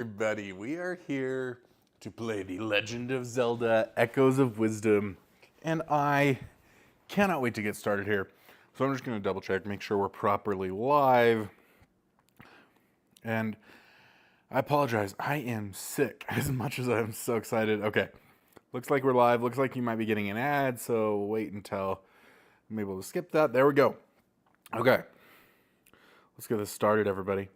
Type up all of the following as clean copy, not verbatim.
Everybody, we are here to play the Legend of Zelda Echoes of Wisdom, and I cannot wait to get started here. So I'm just going to double check, make sure we're properly live. And I apologize, I am sick as much as I'm so excited. Okay, looks like we're live. Looks like you might be getting an ad, so we'll wait until I'm able to skip that. There we go. Okay, let's get this started, everybody.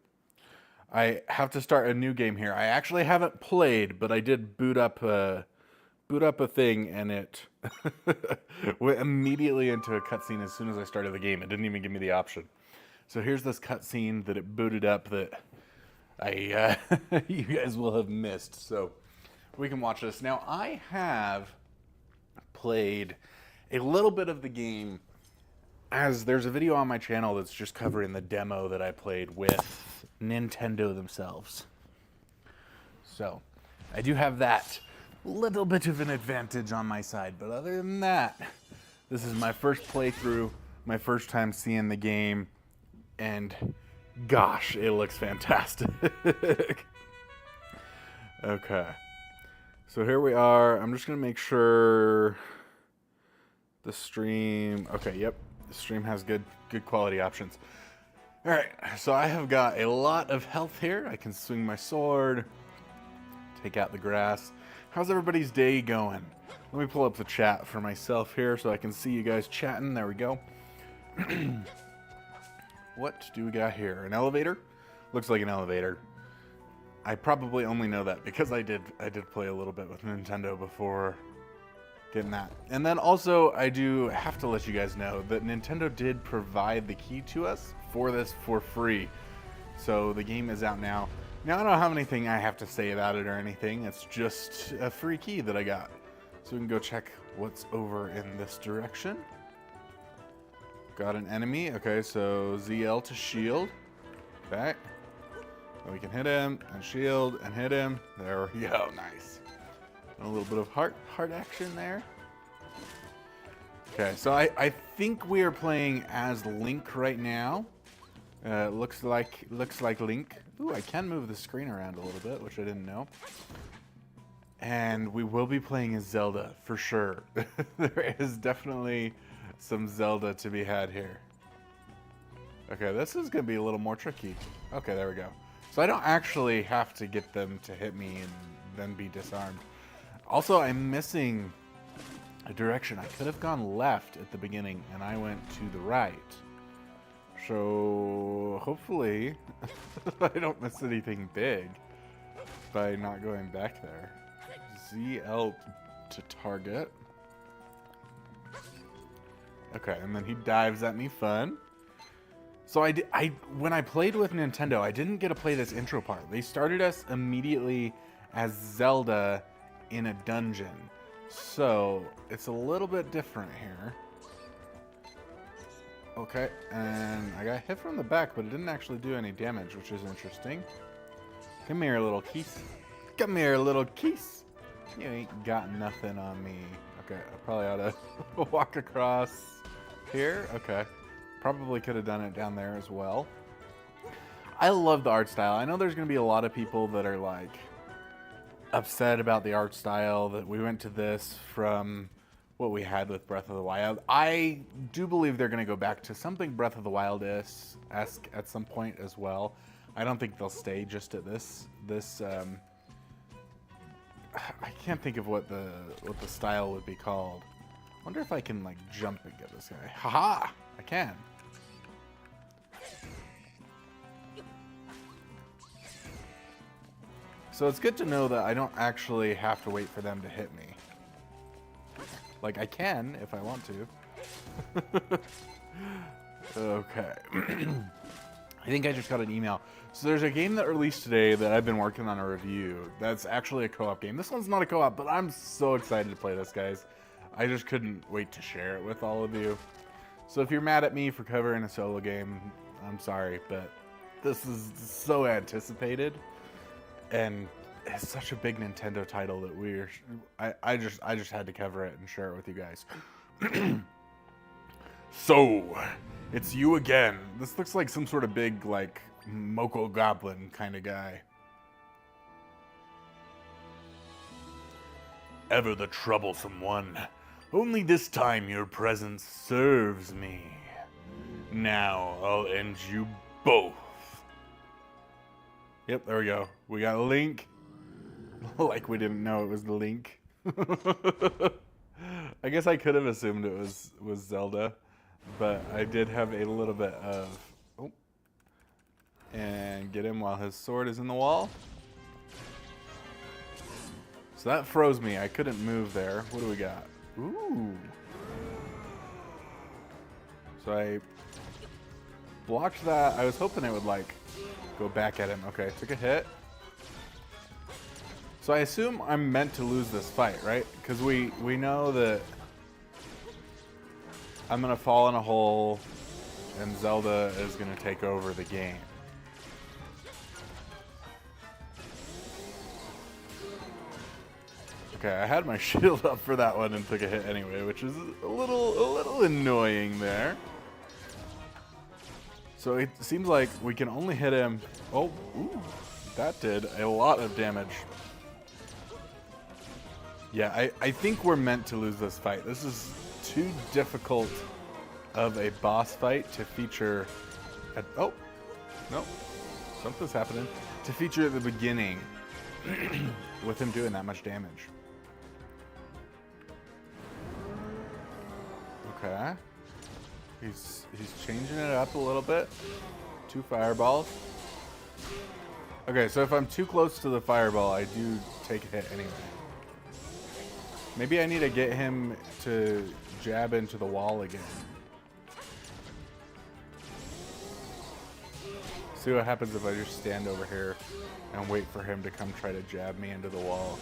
I have to start a new game here. I actually haven't played, but I did boot up a thing, and it went immediately into a cutscene as soon as I started the game. It didn't even give me the option. So here's this cutscene that it booted up that I you guys will have missed. So we can watch this. Now I have played a little bit of the game, as there's a video on my channel that's just covering the demo that I played with Nintendo themselves. So I do have that little bit of an advantage on my side, but other than that, this is my first playthrough, my first time seeing the game, and gosh, it looks fantastic. Okay, so here we are. I'm just gonna make sure the stream, okay, yep, the stream has good quality options. All right, so I have got a lot of health here. I can swing my sword, take out the grass. How's everybody's day going? Let me pull up the chat for myself here so I can see you guys chatting. There we go. What do we got here? An elevator? Looks like an elevator. I probably only know that because I did play a little bit with Nintendo before getting that. And then also, I do have to let you guys know that Nintendo did provide the key to us for this for free. So the game is out now. Now I don't have anything I have to say about it or anything. It's just a free key that I got. So we can go check what's over in this direction. Got an enemy. Okay, so ZL to shield. Okay. So we can hit him and shield and hit him. There we go. Nice. And a little bit of heart action there. Okay, so I think we are playing as Link right now. Looks like Link. Ooh, I can move the screen around a little bit, which I didn't know. And we will be playing as Zelda for sure. There is definitely some Zelda to be had here. Okay, this is gonna be a little more tricky. Okay, there we go. So I don't actually have to get them to hit me and then be disarmed. Also, I'm missing a direction. I could have gone left at the beginning, and I went to the right. So hopefully I don't miss anything big by not going back there. ZL to target. Okay, and then he dives at me. Fun. So when I played with Nintendo, I didn't get to play this intro part. They started us immediately as Zelda in a dungeon. So it's a little bit different here. Okay, and I got hit from the back, but it didn't actually do any damage, which is interesting. Come here, little keys. Come here, little keys. You ain't got nothing on me. Okay, I probably ought to walk across here. Okay, probably could have done it down there as well. I love the art style. I know there's going to be a lot of people that are like upset about the art style, that we went to this from what we had with Breath of the Wild. I do believe they're going to go back to something Breath of the Wild-esque at some point as well. I don't think they'll stay just at this I can't think of what the style would be called. I wonder if I can like jump and get this guy. Haha! I can. So it's good to know that I don't actually have to wait for them to hit me. Like, I can if I want to. Okay. I think I just got an email. So there's a game that released today that I've been working on a review. That's actually a co-op game. This one's not a co-op, but I'm so excited to play this, guys. I just couldn't wait to share it with all of you. So if you're mad at me for covering a solo game, I'm sorry, but this is so anticipated. And it's such a big Nintendo title that I just had to cover it and share it with you guys. So, it's you again. This looks like some sort of big, like, Moko Goblin kind of guy. ever the troublesome one. Only this time your presence serves me. Now I'll end you both. Yep, there we go. We got Link. Like we didn't know it was the Link. I guess I could have assumed it was Zelda, but I did have a little bit of... Oh. And get him while his sword is in the wall. So that froze me. I couldn't move there. What do we got? Ooh. So I blocked that. I was hoping it would, like, go back at him. Okay, took a hit. So I assume I'm meant to lose this fight, right? Because we know that I'm going to fall in a hole and Zelda is going to take over the game. Okay, I had my shield up for that one and took a hit anyway, which is a little annoying there. So it seems like we can only hit him. Oh, ooh, that did a lot of damage. Yeah, I think we're meant to lose this fight. This is too difficult of a boss fight to feature at... Oh, no, something's happening. To feature at the beginning with him doing that much damage. Okay. He's changing it up a little bit. 2 fireballs. Okay, so if I'm too close to the fireball, I do take a hit anyway. Maybe I need to get him to jab into the wall again. See what happens if I just stand over here and wait for him to come try to jab me into the wall.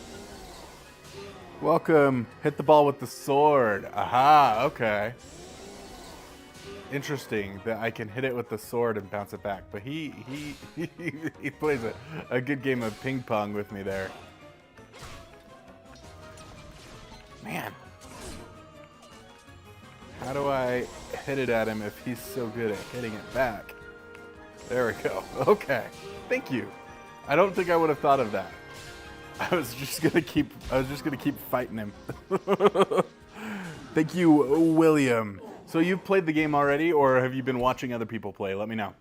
Welcome. Hit the ball with the sword. Aha, okay. Interesting that I can hit it with the sword and bounce it back. But he plays a good game of ping pong with me there. Man. How do I hit it at him if he's so good at hitting it back? There we go. Okay. Thank you. I don't think I would have thought of that. I was just gonna keep fighting him. Thank you, William. So you've played the game already, or have you been watching other people play? Let me know.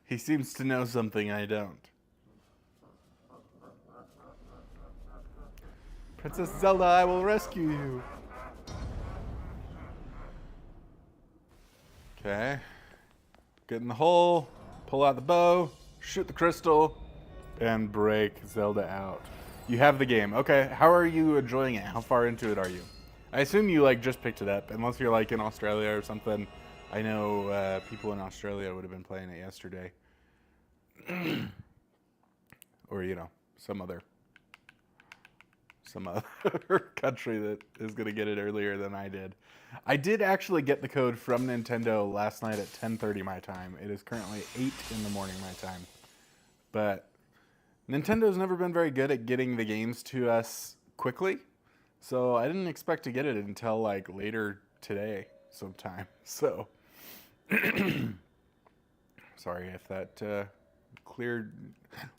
He seems to know something I don't. Princess Zelda, I will rescue you. Okay. Get in the hole, pull out the bow, shoot the crystal, and break Zelda out. You have the game. Okay, how are you enjoying it? How far into it are you? I assume you like just picked it up, unless you're like in Australia or something. I know people in Australia would have been playing it yesterday. Or, you know, some other country that is going to get it earlier than I did. I did actually get the code from Nintendo last night at 10:30 my time. It is currently 8 in the morning my time. But Nintendo's never been very good at getting the games to us quickly. So I didn't expect to get it until like later today sometime. So sorry if that cleared.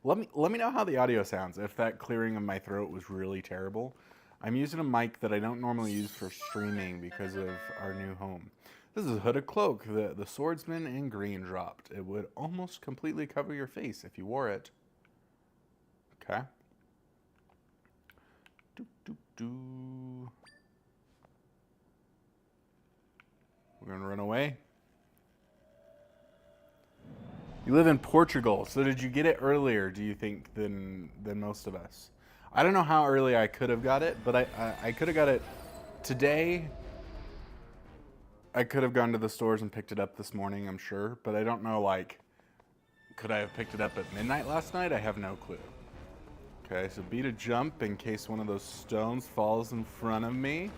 Let me know how the audio sounds. If that clearing of my throat was really terrible. I'm using a mic that I don't normally use for streaming because of our new home. This is a hooded cloak. The swordsman in green dropped. It would almost completely cover your face if you wore it. Okay. We're gonna run away. You live in Portugal, so did you get it earlier, do you think, than most of us? I don't know how early I could have got it, but I could have got it today. I could have gone to the stores and picked it up this morning, I'm sure, but I don't know, like, could I have picked it up at midnight last night? I have no clue. Okay, so beat a jump in case one of those stones falls in front of me.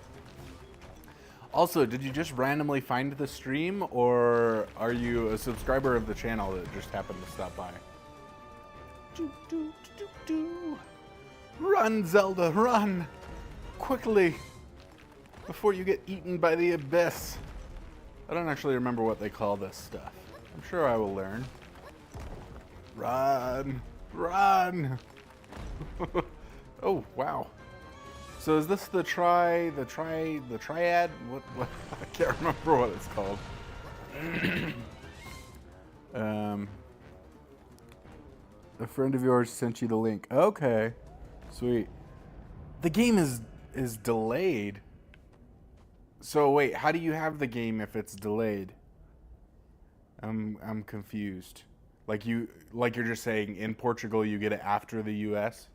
Also, did you just randomly find the stream, or are you a subscriber of the channel that just happened to stop by? Run, Zelda, run! Quickly! Before you get eaten by the abyss. I don't actually remember what they call this stuff. I'm sure I will learn. Run! Run! Oh, wow. So is this the triad? What? I can't remember what it's called. A friend of yours sent you the link. Okay. Sweet. The game is delayed. So wait, how do you have the game if it's delayed? I'm confused. Like you're just saying in Portugal you get it after the US?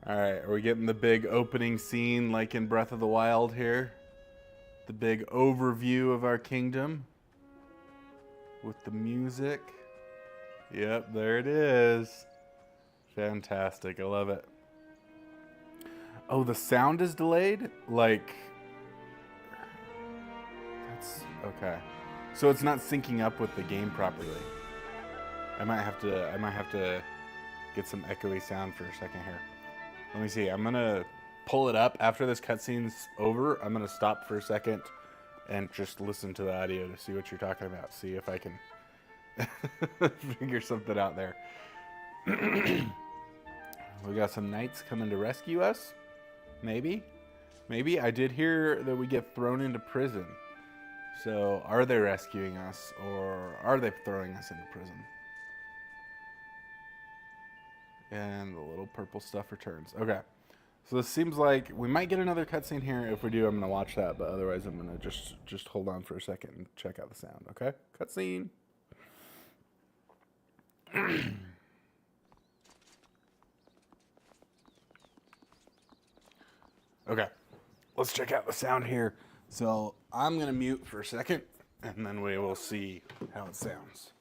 All right, are we getting the big opening scene like in Breath of the Wild here? The big overview of our kingdom with the music. Yep, there it is. Fantastic. I love it. Oh, the sound is delayed? Like that's okay. So it's not syncing up with the game properly. I might have to get some echoey sound for a second here. Let me see. I'm gonna pull it up after this cutscene's over. I'm gonna stop for a second and just listen to the audio to see what you're talking about. See if I can figure something out there. We got some knights coming to rescue us. Maybe. I did hear that we get thrown into prison. So are they rescuing us or are they throwing us into prison? And the little purple stuff returns. Okay. So this seems like we might get another cutscene here. If we do, I'm going to watch that. But otherwise, I'm going to just hold on for a second and check out the sound. Okay? Cutscene. Okay. Let's check out the sound here. So I'm going to mute for a second. And then we will see how it sounds.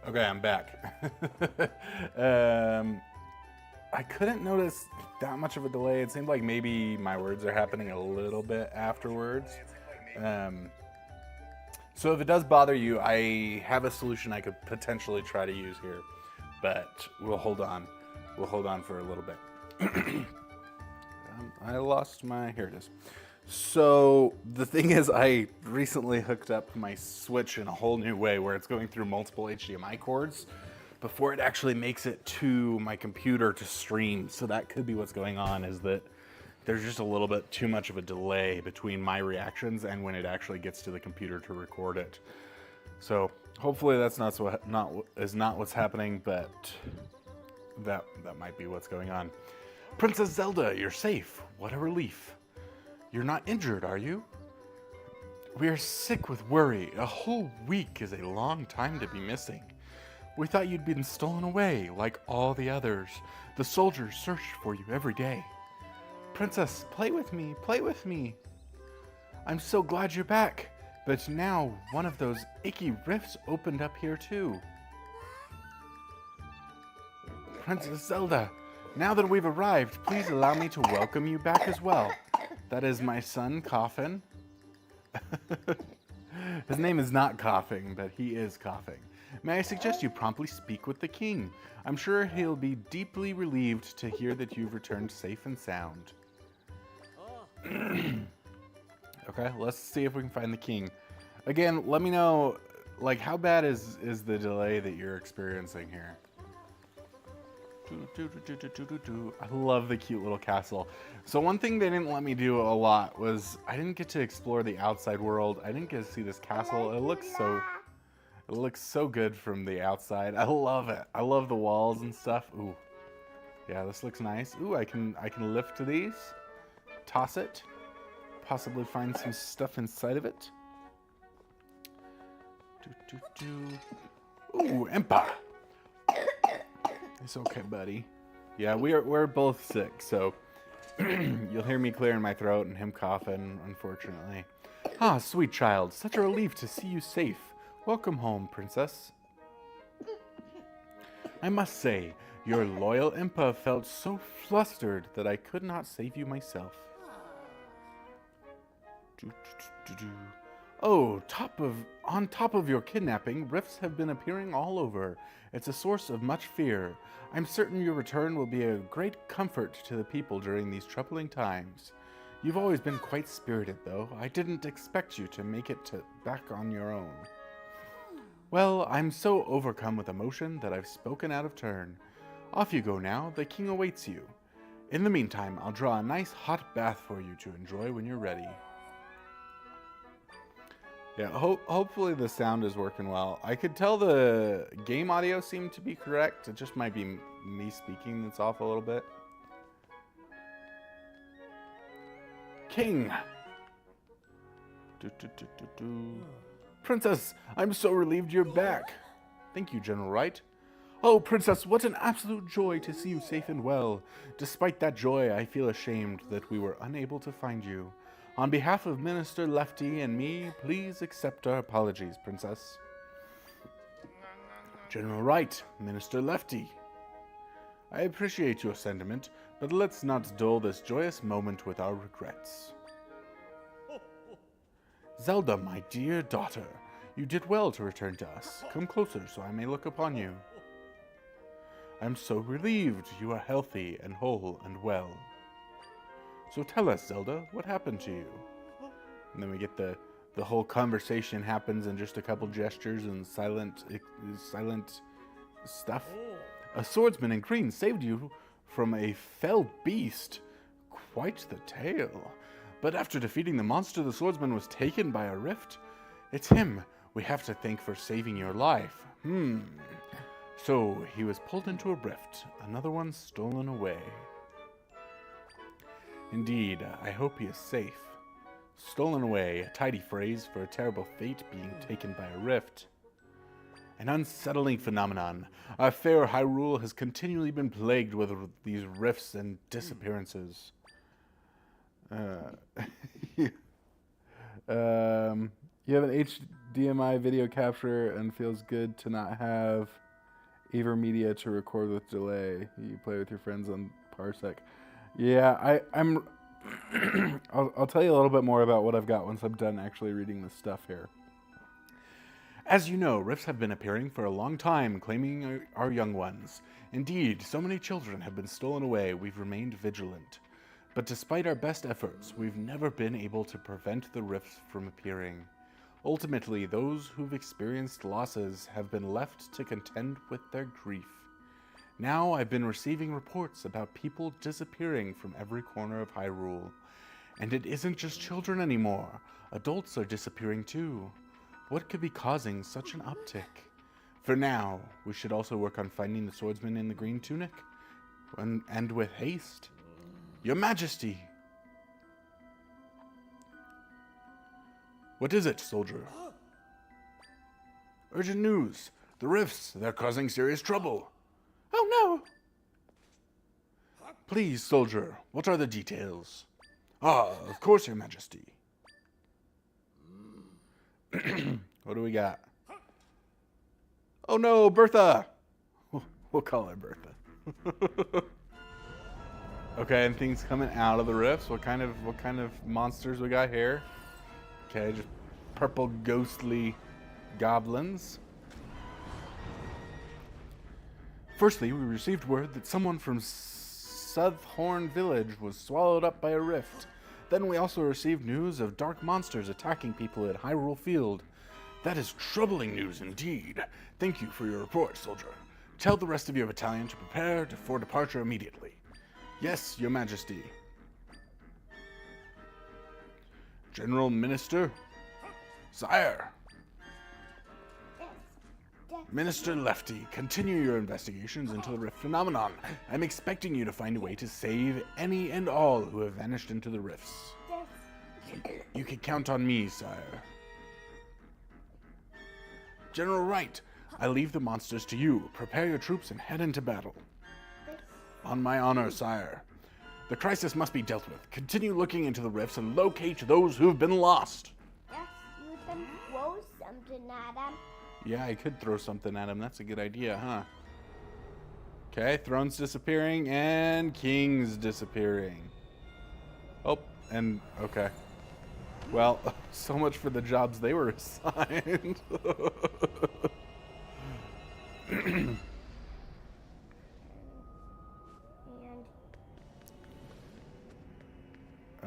Okay, I'm back. I couldn't notice that much of a delay. It seemed like maybe my words are happening a little bit afterwards. So if it does bother you, I have a solution I could potentially try to use here. but we'll hold on. We'll hold on for a little bit. I lost my, here it is. So the thing is, I recently hooked up my Switch in a whole new way where it's going through multiple HDMI cords before it actually makes it to my computer to stream. So that could be what's going on, is that there's just a little bit too much of a delay between my reactions and when it actually gets to the computer to record it. So hopefully that's not what's happening, but that might be what's going on. Princess Zelda, you're safe. What a relief. You're not injured, are you? We are sick with worry. A whole week is a long time to be missing. We thought you'd been stolen away like all the others. The soldiers search for you every day. Princess, play with me, play with me. I'm so glad you're back. But now one of those icky rifts opened up here too. Princess Zelda, now that we've arrived, please allow me to welcome you back as well. That is my son, Coffin. His name is not Coughing, but he is coughing. May I suggest you promptly speak with the king? I'm sure he'll be deeply relieved to hear that you've returned safe and sound. Okay, let's see if we can find the king. Again, let me know, like, how bad is the delay that you're experiencing here? I love the cute little castle. So one thing they didn't let me do a lot was I didn't get to explore the outside world. I didn't get to see this castle. It looks so good from the outside. I love it. I love the walls and stuff. Ooh. Yeah, this looks nice. Ooh, I can lift these. Toss it. Possibly find some stuff inside of it. Ooh, Impa. It's okay, buddy. Yeah, we're both sick, so you'll hear me clearing my throat and him coughing, unfortunately. Ah, sweet child, such a relief to see you safe. Welcome home, princess. I must say, your loyal Impa felt so flustered that I could not save you myself. Oh, on top of your kidnapping, rifts have been appearing all over. It's a source of much fear. I'm certain your return will be a great comfort to the people during these troubling times. You've always been quite spirited, though. I didn't expect you to make it back on your own. Well, I'm so overcome with emotion that I've spoken out of turn. Off you go now. The king awaits you. In the meantime, I'll draw a nice hot bath for you to enjoy when you're ready. Yeah, hopefully the sound is working well. I could tell the game audio seemed to be correct. It just might be me speaking that's off a little bit. King! Princess, I'm so relieved you're back. Thank you, General Wright. Oh, Princess, what an absolute joy to see you safe and well. Despite that joy, I feel ashamed that we were unable to find you. On behalf of Minister Lefty and me, please accept our apologies, Princess. General Wright, Minister Lefty. I appreciate your sentiment, but let's not dull this joyous moment with our regrets. Zelda, my dear daughter, you did well to return to us. Come closer so I may look upon you. I'm so relieved you are healthy and whole and well. So tell us, Zelda, what happened to you? And then we get the whole conversation happens in just a couple gestures and silent stuff. A swordsman in green saved you from a fell beast. Quite the tale. But after defeating the monster, the swordsman was taken by a rift. It's him we have to thank for saving your life. So he was pulled into a rift, another one stolen away. Indeed, I hope he is safe. Stolen away, a tidy phrase for a terrible fate being taken by a rift. An unsettling phenomenon. Our fair Hyrule has continually been plagued with these rifts and disappearances. You have an HDMI video capture and feels good to not have AverMedia to record with delay. You play with your friends on Parsec. Yeah, I'm I'll tell you a little bit more about what I've got once I'm done actually reading this stuff here. As you know, rifts have been appearing for a long time, claiming our young ones. Indeed, so many children have been stolen away, we've remained vigilant. But despite our best efforts, we've never been able to prevent the rifts from appearing. Ultimately, those who've experienced losses have been left to contend with their grief. Now I've been receiving reports about people disappearing from every corner of Hyrule. And it isn't just children anymore. Adults are disappearing too. What could be causing such an uptick? For now, we should also work on finding the swordsman in the green tunic. And with haste. Your Majesty! What is it, soldier? Urgent news. The rifts, they're causing serious trouble. Oh no! Please, soldier, what are the details? Ah, of course, Your Majesty. What do we got? Oh no, Bertha! We'll call her Bertha. Okay, and things coming out of the rifts. What kind of monsters we got here? Okay, just purple ghostly goblins. Firstly, we received word that someone from Southhorn Village was swallowed up by a rift. Then we also received news of dark monsters attacking people at Hyrule Field. That is troubling news indeed. Thank you for your report, soldier. Tell the rest of your battalion to prepare for departure immediately. Yes, Your Majesty. General Minister? Sire. Minister Lefty, continue your investigations into the rift phenomenon. I'm expecting you to find a way to save any and all who have vanished into the rifts. You can count on me, sire. General Wright, I leave the monsters to you. Prepare your troops and head into battle. On my honor, sire. The crisis must be dealt with. Continue looking into the rifts and locate those who've been lost. Yes, you can throw something at them. Yeah, I could throw something at him. That's a good idea, huh? Okay, throne's disappearing and king's disappearing. Oh, and okay. Well, so much for the jobs they were assigned.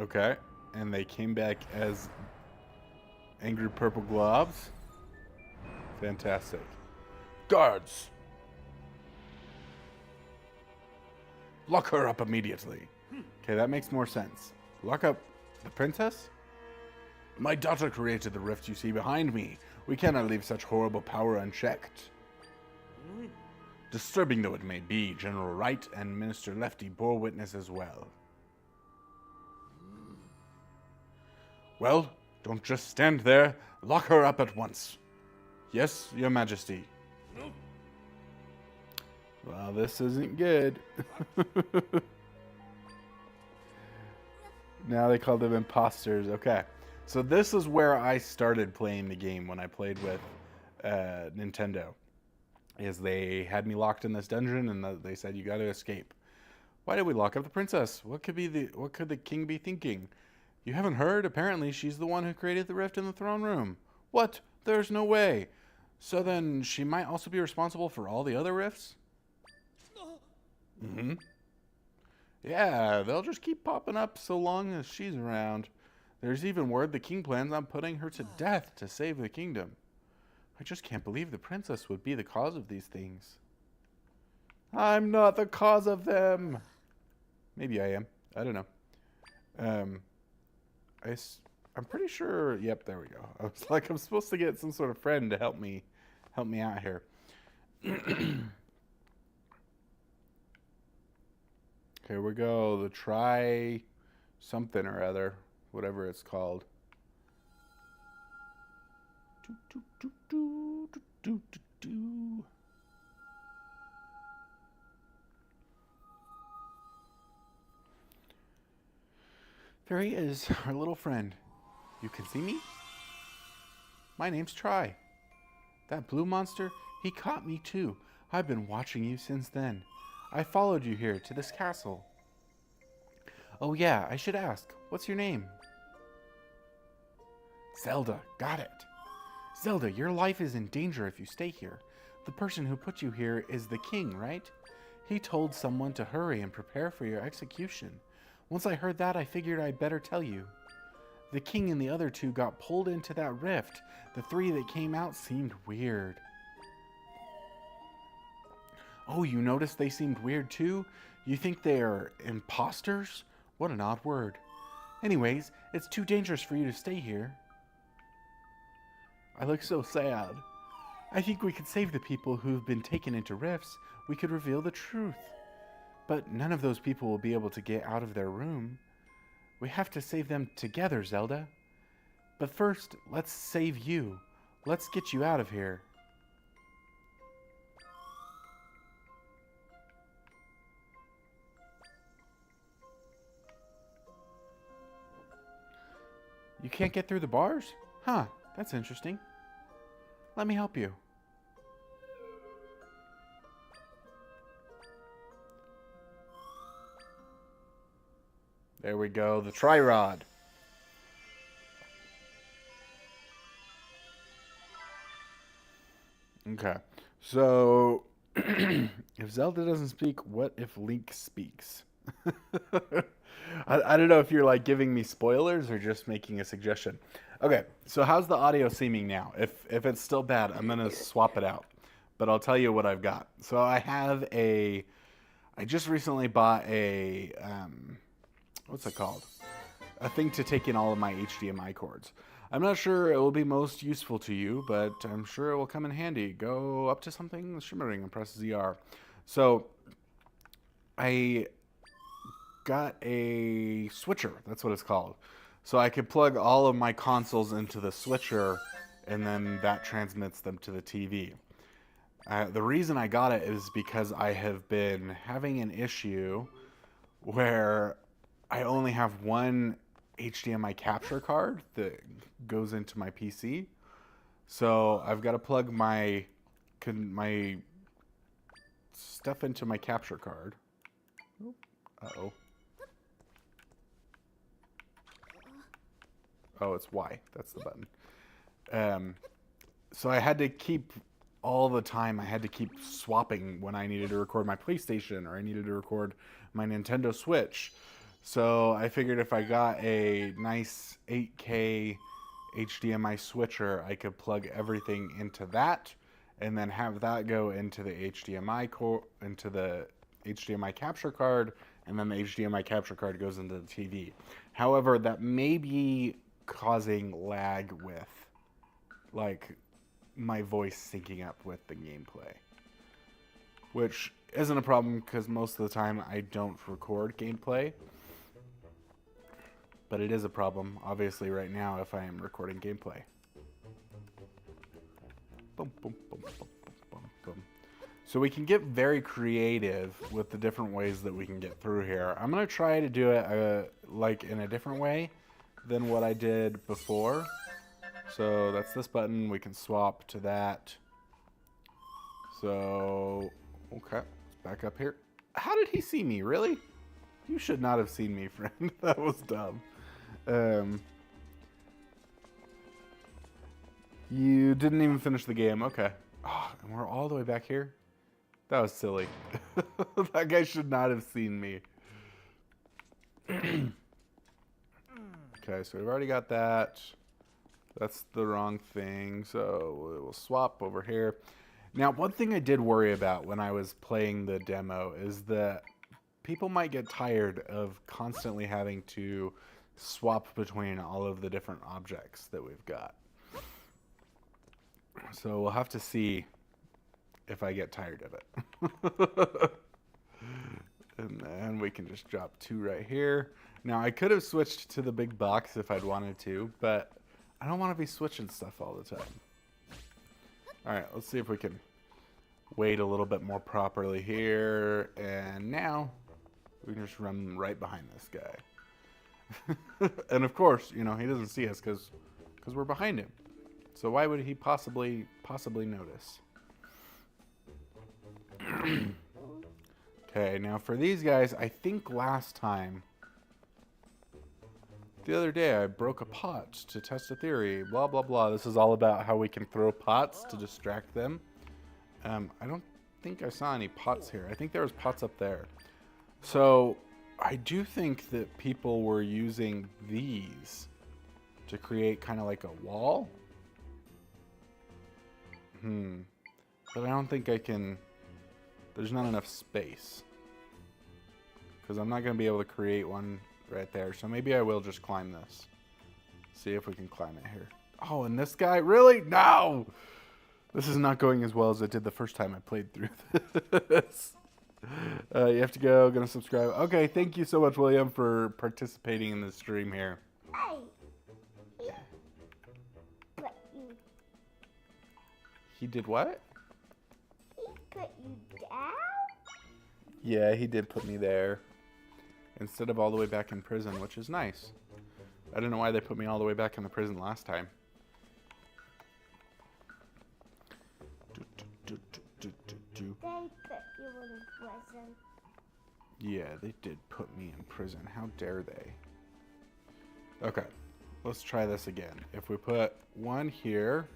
Okay, and they came back as angry purple globs. Fantastic. Guards! Lock her up immediately. Okay, that makes more sense. Lock up the princess? My daughter created the rift you see behind me. We cannot leave such horrible power unchecked. Disturbing though it may be, General Wright and Minister Lefty bore witness as well. Well, don't just stand there. Lock her up at once. Yes, Your Majesty. Well, this isn't good. Now they call them imposters. Okay. So this is where I started playing the game when I played with Nintendo. Is they had me locked in this dungeon and they said you got to escape. Why did we lock up the princess? What could the king be thinking? You haven't heard? Apparently she's the one who created the rift in the throne room. What? There's no way. So then she might also be responsible for all the other rifts? Mm-hmm. Yeah, they'll just keep popping up so long as she's around. There's even word the king plans on putting her to death to save the kingdom. I just can't believe the princess would be the cause of these things. I'm not the cause of them. Maybe I am. I don't know. I'm pretty sure. Yep, there we go. I was like, I'm supposed to get some sort of friend to help me out here. Here we go. The try something or other, whatever it's called. There he is, our little friend. You can see me? My name's Try. That blue monster, he caught me too. I've been watching you since then. I followed you here to this castle. Oh yeah, I should ask, what's your name? Zelda, got it. Zelda, your life is in danger if you stay here. The person who put you here is the king, right? He told someone to hurry and prepare for your execution. Once I heard that, I figured I'd better tell you. The king and the other two got pulled into that rift. The three that came out seemed weird. Oh, you noticed they seemed weird too? You think they're imposters? What an odd word. Anyways, it's too dangerous for you to stay here. I look so sad. I think we could save the people who've been taken into rifts. We could reveal the truth. But none of those people will be able to get out of their room. We have to save them together, Zelda. But first, let's save you. Let's get you out of here. You can't get through the bars? Huh, that's interesting. Let me help you. There we go, the tri-rod. Okay, so if Zelda doesn't speak, what if Link speaks? I don't know if you're like giving me spoilers or just making a suggestion. Okay, so how's the audio seeming now? If it's still bad, I'm gonna swap it out. But I'll tell you what I've got. So I just recently bought a what's it called? A thing to take in all of my HDMI cords. I'm not sure it will be most useful to you, but I'm sure it will come in handy. Go up to something shimmering and press ZR. So I got a switcher, that's what it's called. So I could plug all of my consoles into the switcher and then that transmits them to the TV. The reason I got it is because I have been having an issue where I only have one HDMI capture card that goes into my PC. So I've got to plug my stuff into my capture card. Uh-oh. Oh, it's Y. That's the button. So I had to keep all the time. I had to keep swapping when I needed to record my PlayStation or I needed to record my Nintendo Switch. So I figured if I got a nice 8K HDMI switcher, I could plug everything into that and then have that go into the HDMI capture card, and then the HDMI capture card goes into the TV. However, that may be causing lag with like my voice syncing up with the gameplay, which isn't a problem because most of the time I don't record gameplay, but it is a problem obviously right now if I am recording gameplay. Boom, boom, boom, boom, boom, boom, boom. So we can get very creative with the different ways that we can get through here. I'm gonna try to do it like in a different way than what I did before. So that's this button. We can swap to that. So, okay, let's back up here. How did he see me? Really? You should not have seen me, friend. That was dumb. You didn't even finish the game. Okay. Oh, and we're all the way back here? That was silly. That guy should not have seen me. Okay, so we've already got that. That's the wrong thing, so we'll swap over here. Now, one thing I did worry about when I was playing the demo is that people might get tired of constantly having to swap between all of the different objects that we've got. So we'll have to see if I get tired of it. And then we can just drop 2 right here. Now, I could have switched to the big box if I'd wanted to, but I don't want to be switching stuff all the time. Alright, let's see if we can wait a little bit more properly here. And now, we can just run right behind this guy. And of course, you know, he doesn't see us because we're behind him. So why would he possibly notice? Okay, now for these guys, I think The other day I broke a pot to test a theory. Blah, blah, blah. This is all about how we can throw pots to distract them. I don't think I saw any pots here. I think there was pots up there. So I do think that people were using these to create kind of like a wall. But I don't think I can... There's not enough space. Because I'm not going to be able to create one right there. So maybe I will just climb this. See if we can climb it here. Oh, and this guy? Really? No! This is not going as well as it did the first time I played through this. You have to go. Gonna subscribe. Okay, thank you so much, William, for participating in this stream here. Hey. But you... He did what? He put you down? Yeah, he did put me there. Instead of all the way back in prison, which is nice. I don't know why they put me all the way back in the prison last time. They put you in prison. Yeah, they did put me in prison. How dare they? Okay, let's try this again. If we put one here,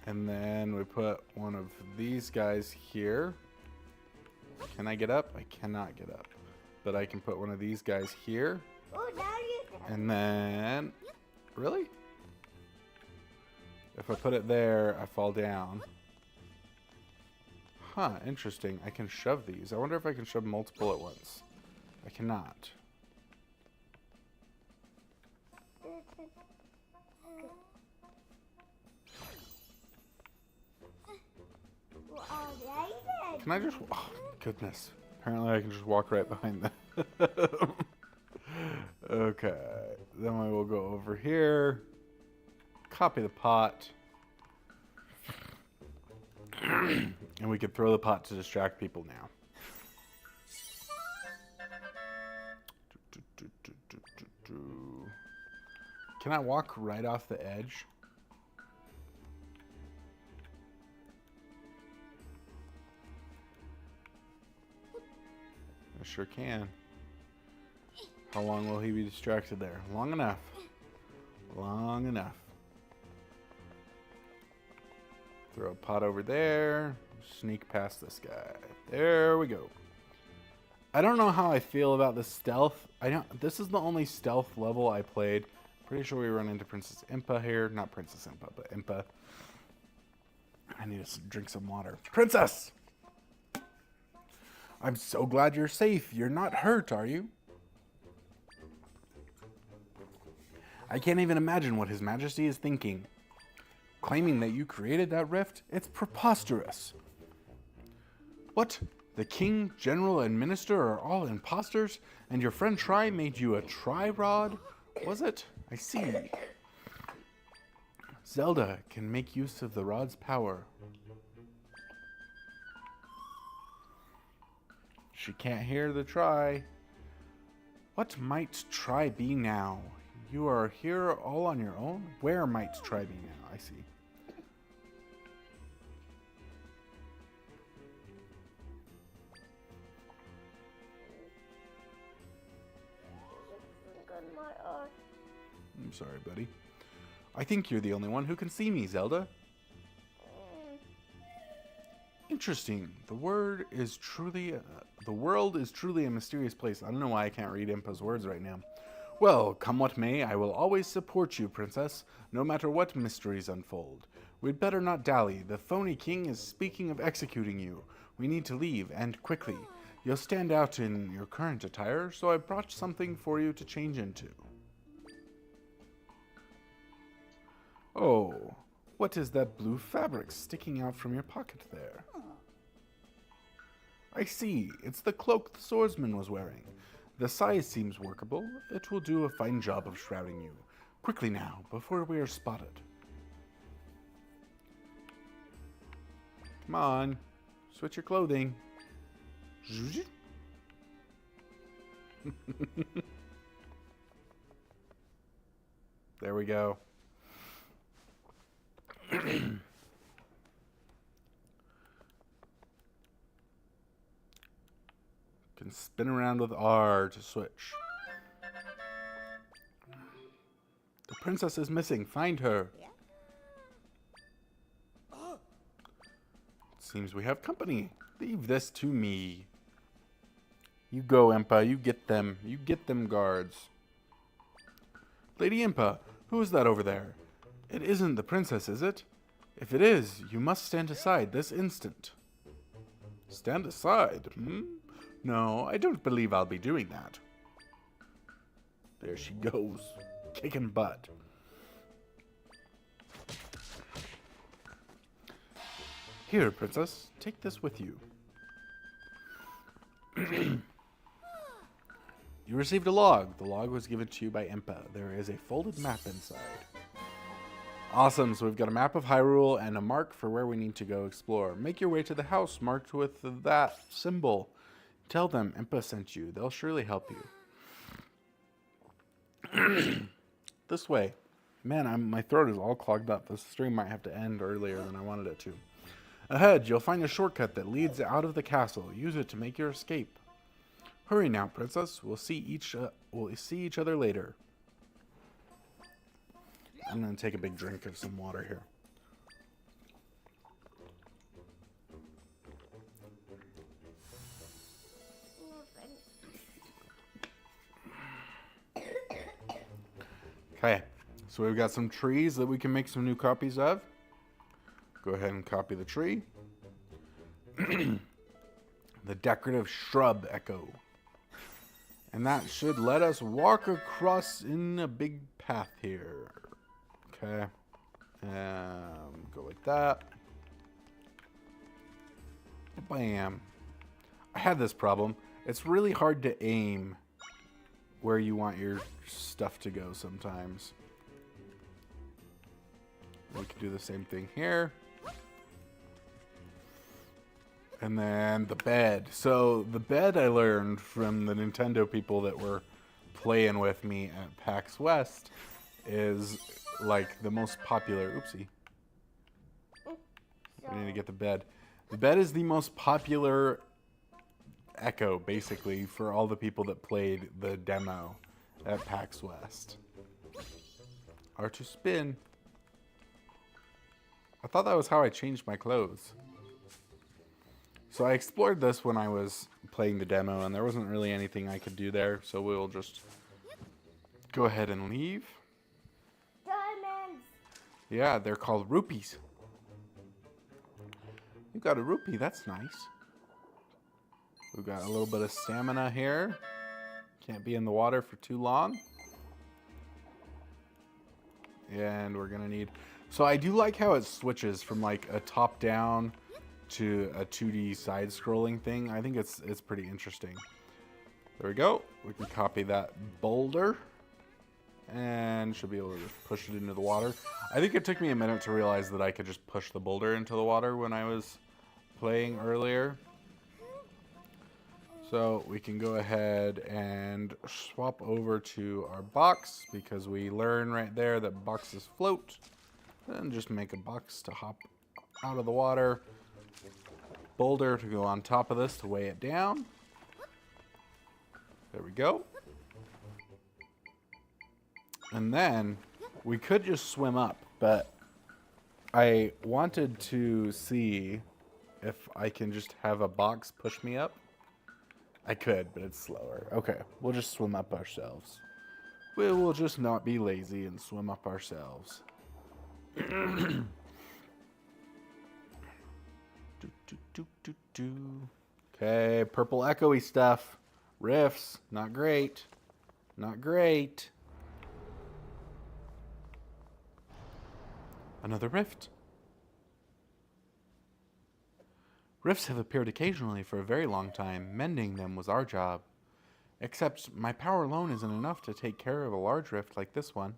and then we put one of these guys here. Can I get up? I cannot get up. But I can put one of these guys here. Oh, now you can. And then... Really? If I put it there, I fall down. Huh, interesting. I can shove these. I wonder if I can shove multiple at once. I cannot. Can I just... Oh, goodness. Apparently I can just walk right behind them. Okay. Then we will go over here. Copy the pot. And we can throw the pot to distract people now. Can I walk right off the edge? I sure can. How long will he be distracted there? Long enough. Long enough. Throw a pot over there. Sneak past this guy. There we go. I don't know how I feel about the stealth. This is the only stealth level I played. Pretty sure we run into Princess Impa here. Not Princess Impa, but Impa. I need to drink some water. Princess! I'm so glad you're safe. You're not hurt, are you? I can't even imagine what His Majesty is thinking. Claiming that you created that rift? It's preposterous. What? The king, general, and minister are all imposters, and your friend Tri made you a Tri-Rod? Was it? I see. Zelda can make use of the rod's power. She can't hear the Tri. What might Tri be now? You are here all on your own? Where might Tri be now? I see. I'm sorry, buddy. I think you're the only one who can see me, Zelda. Interesting. The world is truly a mysterious place. I don't know why I can't read Impa's words right now. Well, come what may, I will always support you, Princess, no matter what mysteries unfold. We'd better not dally. The phony king is speaking of executing you. We need to leave, and quickly. You'll stand out in your current attire, so I brought something for you to change into. Oh, what is that blue fabric sticking out from your pocket there? I see. It's the cloak the swordsman was wearing. The size seems workable. It will do a fine job of shrouding you. Quickly now, before we are spotted. Come on. Switch your clothing. There we go. Can spin around with R to switch. princess is missing. Find her. Seems we have company. Leave this to me. You go, Impa. You get them. You get them guards. Lady Impa, who is that over there? It isn't the princess, is it? If it is, you must stand aside this instant. Stand aside? No, I don't believe I'll be doing that. There she goes, kicking butt. Here, princess, take this with you. You received a log. The log was given to you by Impa. There is a folded map inside. Awesome, so we've got a map of Hyrule and a mark for where we need to go explore. Make your way to the house marked with that symbol. Tell them Impa sent you. They'll surely help you. This way. Man, my throat is all clogged up. This stream might have to end earlier than I wanted it to. Ahead, you'll find a shortcut that leads out of the castle. Use it to make your escape. Hurry now, princess. We'll see each other later. I'm going to take a big drink of some water here. Okay, so we've got some trees that we can make some new copies of. Go ahead and copy the tree. The decorative shrub echo. And that should let us walk across in a big path here. Okay. Go like that. Bam. I had this problem. It's really hard to aim where you want your stuff to go sometimes. We can do the same thing here. And then the bed. So the bed I learned from the Nintendo people that were playing with me at PAX West is like the most popular. Oopsie. I need to get the bed. The bed is the most popular echo, basically, for all the people that played the demo at PAX West. R to spin. I thought that was how I changed my clothes. So I explored this when I was playing the demo, and there wasn't really anything I could do there, so we'll just go ahead and leave. Diamonds! Yeah, they're called rupees. You got a rupee, that's nice. We've got a little bit of stamina here. Can't be in the water for too long. And we're gonna need... So I do like how it switches from like a top-down to a 2D side-scrolling thing. I think it's pretty interesting. There we go. We can copy that boulder. And should be able to just push it into the water. I think it took me a minute to realize that I could just push the boulder into the water when I was playing earlier. So we can go ahead and swap over to our box because we learn right there that boxes float. Then just make a box to hop out of the water. Boulder to go on top of this to weigh it down. There we go. And then we could just swim up, but I wanted to see if I can just have a box push me up. I could, but it's slower. Okay, we'll just swim up ourselves. We will just not be lazy and swim up ourselves. Okay, purple echoey stuff. Rifts, not great. Not great. Another rift. Rifts have appeared occasionally for a very long time. Mending them was our job. Except my power alone isn't enough to take care of a large rift like this one.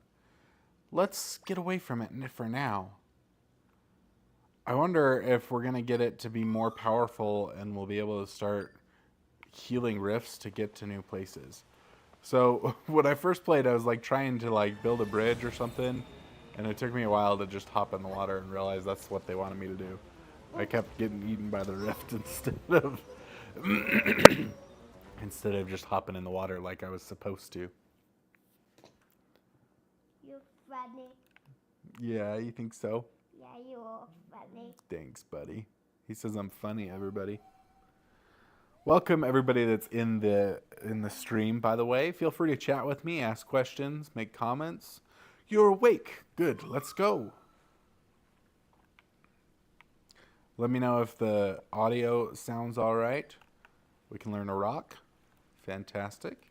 Let's get away from it for now. I wonder if we're going to get it to be more powerful and we'll be able to start healing rifts to get to new places. So when I first played, I was like trying to like build a bridge or something. And it took me a while to just hop in the water and realize that's what they wanted me to do. I kept getting eaten by the rift instead of just hopping in the water like I was supposed to. You funny. Yeah, you think so? Yeah, you are funny. Thanks, buddy. He says I'm funny, everybody. Welcome everybody that's in the stream, by the way. Feel free to chat with me, ask questions, make comments. You're awake. Good. Let's go. Let me know if the audio sounds all right. We can learn to rock. Fantastic.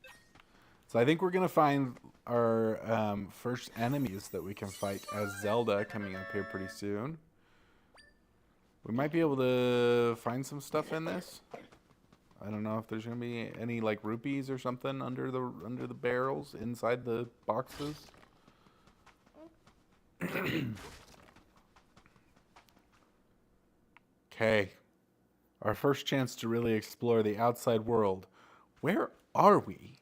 So I think we're going to find our first enemies that we can fight as Zelda coming up here pretty soon. We might be able to find some stuff in this. I don't know if there's going to be any like rupees or something under the barrels inside the boxes. Okay. Our first chance to really explore the outside world. Where are we?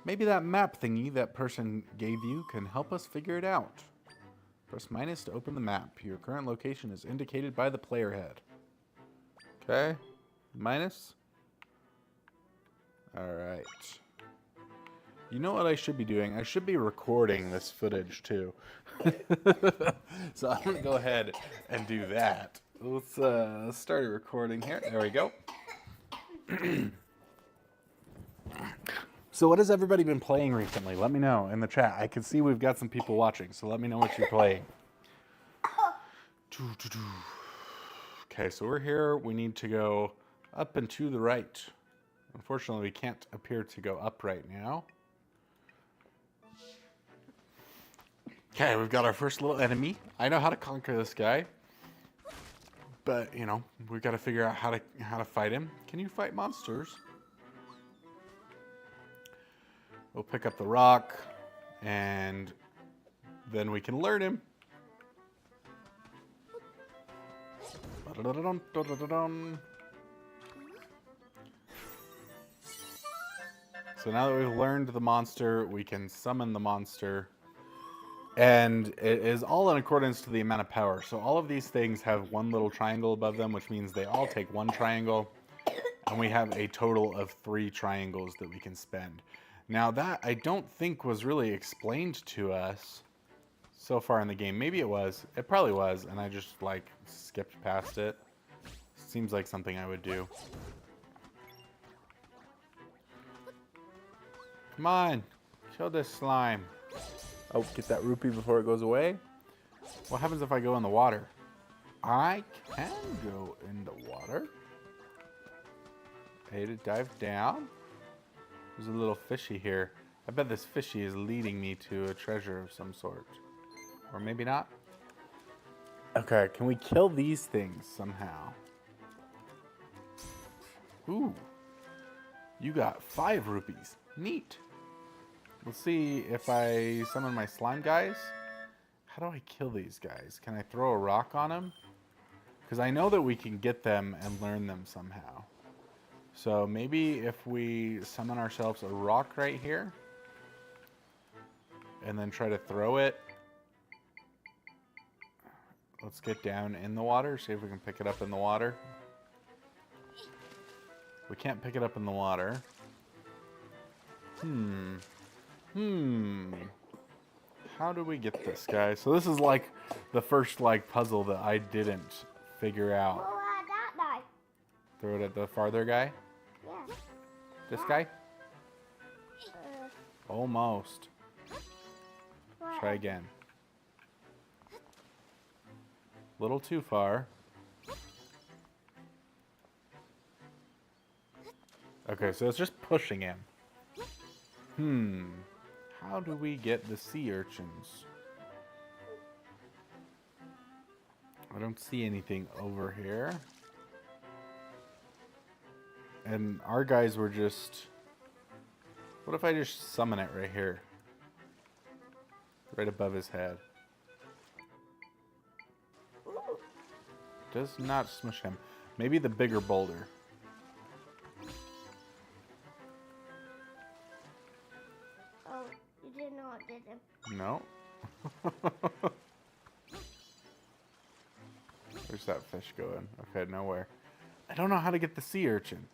Maybe that map thingy that person gave you can help us figure it out. Press minus to open the map. Your current location is indicated by the player head. Okay. Minus. Alright. You know what I should be doing? I should be recording this footage too. So I'm going to go ahead and do that. Let's start a recording here. There we go. So what has everybody been playing recently? Let me know in the chat. I can see we've got some people watching, so let me know what you're playing. Okay, so we're here. We need to go up and to the right. Unfortunately, we can't appear to go up right now. Okay, we've got our first little enemy. I know how to conquer this guy. But, you know, we've got to figure out how to fight him. Can you fight monsters? We'll pick up the rock, and then we can learn him. So now that we've learned the monster, we can summon the monster. And it is all in accordance to the amount of power. So all of these things have one little triangle above them, which means they all take one triangle. And we have a total of 3 triangles that we can spend. Now that I don't think was really explained to us so far in the game. Maybe it was. It probably was, and I just like skipped past it. Seems like something I would do. Come on, kill this slime. Oh, get that rupee before it goes away. What happens if I go in the water? I can go in the water. A to dive down. There's a little fishy here. I bet this fishy is leading me to a treasure of some sort. Or maybe not. Okay, can we kill these things somehow? Ooh. You got 5 rupees. Neat. Let's see if I summon my slime guys. How do I kill these guys? Can I throw a rock on them? Because I know that we can get them and learn them somehow. So maybe if we summon ourselves a rock right here and then try to throw it. Let's get down in the water, see if we can pick it up in the water. We can't pick it up in the water. How do we get this, guys? So this is like the first like puzzle that I didn't figure out. Well, that guy. Throw it at the farther guy? Yeah. This guy? Almost. What? Try again. Little too far. Okay, so it's just pushing him. How do we get the sea urchins? I don't see anything over here. And our guys were just... What if I just summon it right here? Right above his head. Ooh. Does not smush him. Maybe the bigger boulder. Oh, you did not, did you? No. Where's that fish going? Okay, nowhere. I don't know how to get the sea urchin.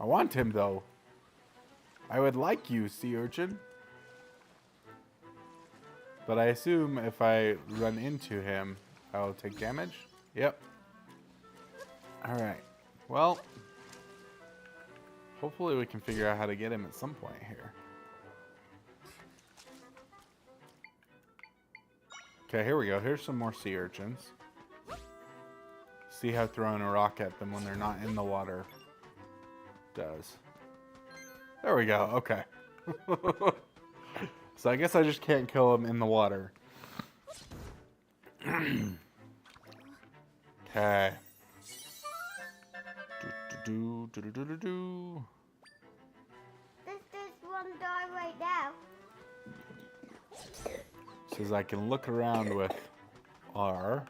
I want him, though. I would like you, sea urchin. But I assume if I run into him, I'll take damage. Yep. Alright. Well, hopefully we can figure out how to get him at some point here. Okay, here we go. Here's some more sea urchins. See how throwing a rock at them when they're not in the water does. There we go. Okay. So I guess I just can't kill them in the water. Okay. There's one guy right now. Says I can look around with R.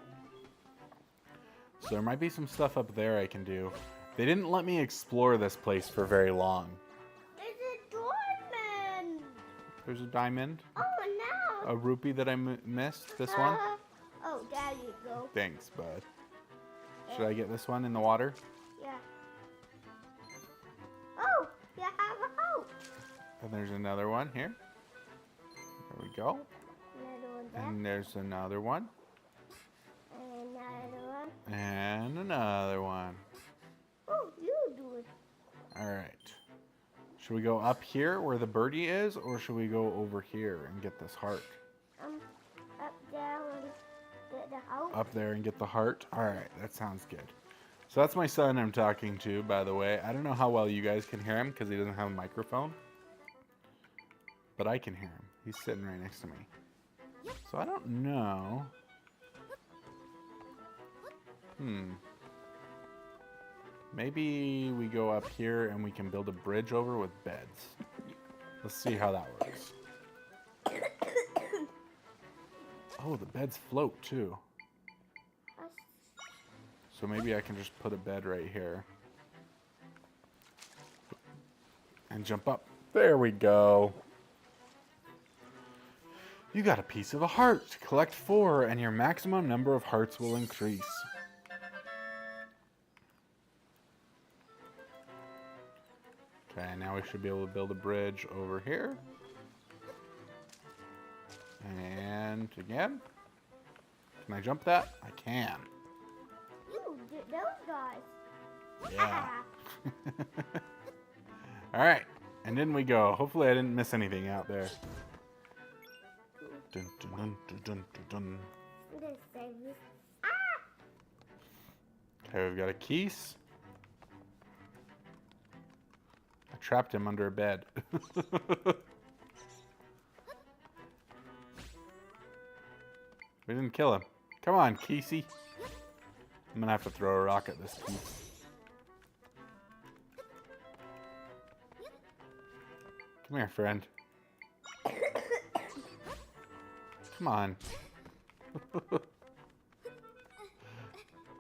So there might be some stuff up there I can do. They didn't let me explore this place for very long. There's a diamond. There's a diamond. Oh, no. A rupee that I missed. This one. Oh, there you go. Thanks, bud. Should I get this one in the water? Yeah. Oh, you have a hope. And there's another one here. There we go. Another one there. And there's another one. Another one. And another one. Oh, you do it. All right. Should we go up here where the birdie is, or should we go over here and get this heart? Up there and get the house. Up there and get the heart? All right, that sounds good. So that's my son I'm talking to, by the way. I don't know how well you guys can hear him because he doesn't have a microphone. But I can hear him. He's sitting right next to me. So I don't know. Maybe we go up here and we can build a bridge over with beds. Let's see how that works. Oh, the beds float too. So maybe I can just put a bed right here. And jump up. There we go. You got a piece of a heart. Collect 4 and your maximum number of hearts will increase. Okay, now we should be able to build a bridge over here. And again. Can I jump that? I can. You did those guys. Yeah. Alright, and in we go. Hopefully I didn't miss anything out there. Dun, dun, dun, dun, dun, dun. Let's save this. Okay, we've got a keys. I trapped him under a bed. We didn't kill him. Come on, Kesey. I'm gonna have to throw a rock at this piece. Come here, friend. Come on.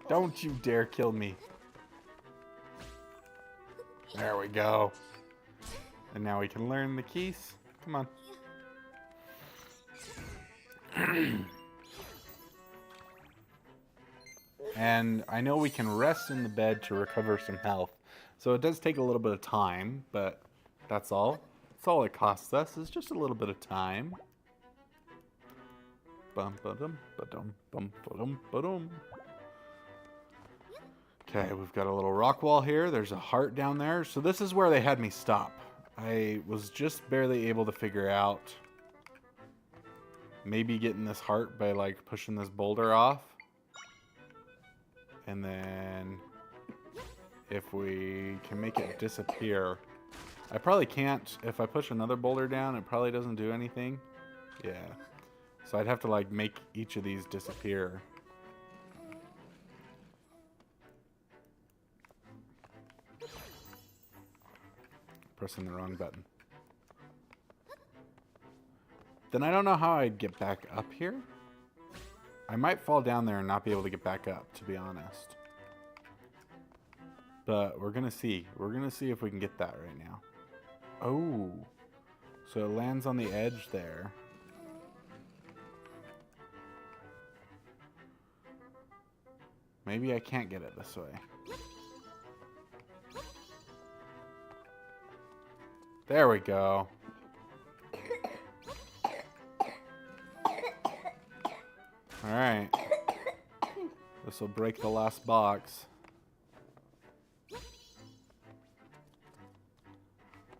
Don't you dare kill me. There we go. And now we can learn the keys. Come on. And I know we can rest in the bed to recover some health. So it does take a little bit of time, but that's all. That's all it costs us, is just a little bit of time. Bum ba-dum, ba-dum, bum ba-dum, ba-dum. Okay, we've got a little rock wall here. There's a heart down there. So this is where they had me stop. I was just barely able to figure out maybe getting this heart by like pushing this boulder off. And then if we can make it disappear. I probably can't. If I push another boulder down, it probably doesn't do anything. Yeah. So I'd have to like make each of these disappear. Pressing the wrong button. Then I don't know how I'd get back up here. I might fall down there and not be able to get back up, to be honest. But we're gonna see. We're gonna see if we can get that right now. Oh. So it lands on the edge there. Maybe I can't get it this way. There we go. Alright. This will break the last box.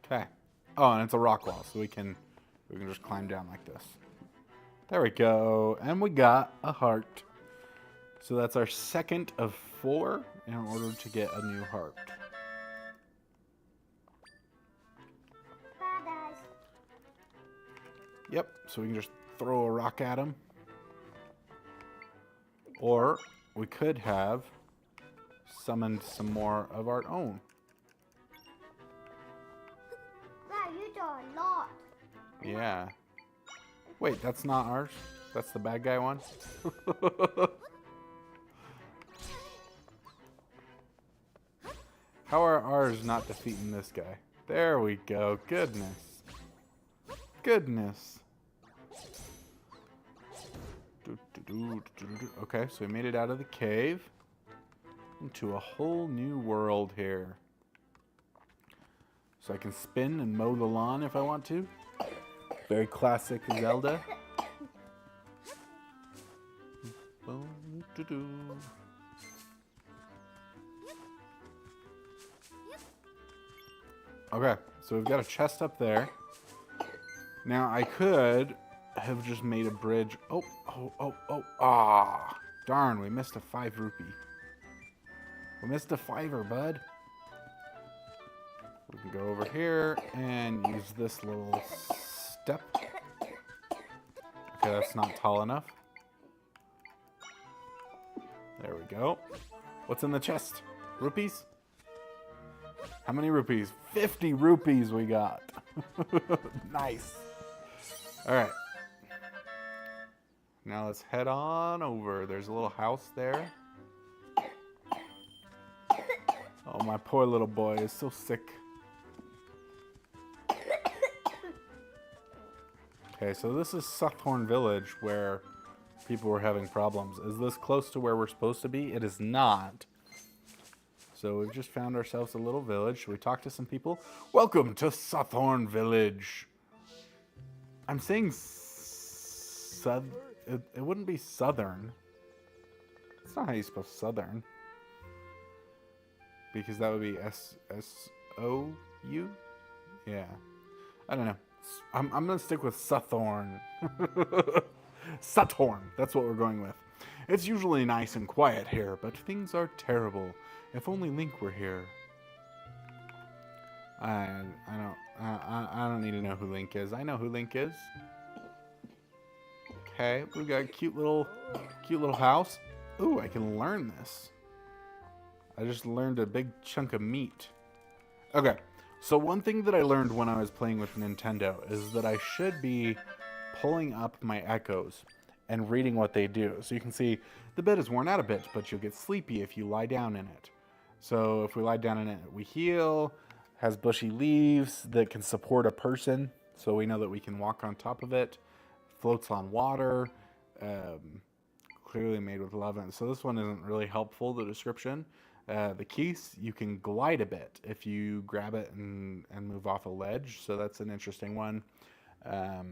Okay. Oh, and it's a rock wall, so we can just climb down like this. There we go. And we got a heart. So that's our second of 4 in order to get a new heart. Badass. Yep, so we can just throw a rock at him. Or we could have summoned some more of our own. Wow, you do a lot. Yeah. Wait, that's not ours? That's the bad guy one? How are ours not defeating this guy? There we go. Goodness. Goodness. Okay, so we made it out of the cave into a whole new world here. So I can spin and mow the lawn if I want to. Very classic Zelda. Okay, so we've got a chest up there. Now I could have just made a bridge. Ah, darn, we missed a 5 rupee. We missed a 5er, bud. We can go over here and use this little step. Okay, that's not tall enough. There we go. What's in the chest? Rupees? How many rupees? 50 rupees we got. Nice. All right. Now let's head on over. There's a little house there. Oh, my poor little boy is so sick. Okay, so this is Suthorn Village where people were having problems. Is this close to where we're supposed to be? It is not. So we've just found ourselves a little village. Should we talk to some people? Welcome to Suthorn Village. I'm saying it wouldn't be southern. That's not how you spell southern. Because that would be S-O-U? Yeah. I don't know. I'm going to stick with Suthorn. Suthorn. That's what we're going with. It's usually nice and quiet here, but things are terrible. If only Link were here. I don't need to know who Link is. I know who Link is. Okay, we got a cute little house. Ooh, I can learn this. I just learned a big chunk of meat. Okay, so one thing that I learned when I was playing with Nintendo is that I should be pulling up my echoes and reading what they do. So you can see the bed is worn out a bit, but you'll get sleepy if you lie down in it. So if we lie down in it, we heal. Has bushy leaves that can support a person, so we know that we can walk on top of it. Floats on water. Clearly made with love. So this one isn't really helpful, the description. The keys, you can glide a bit if you grab it and move off a ledge. So that's an interesting one. That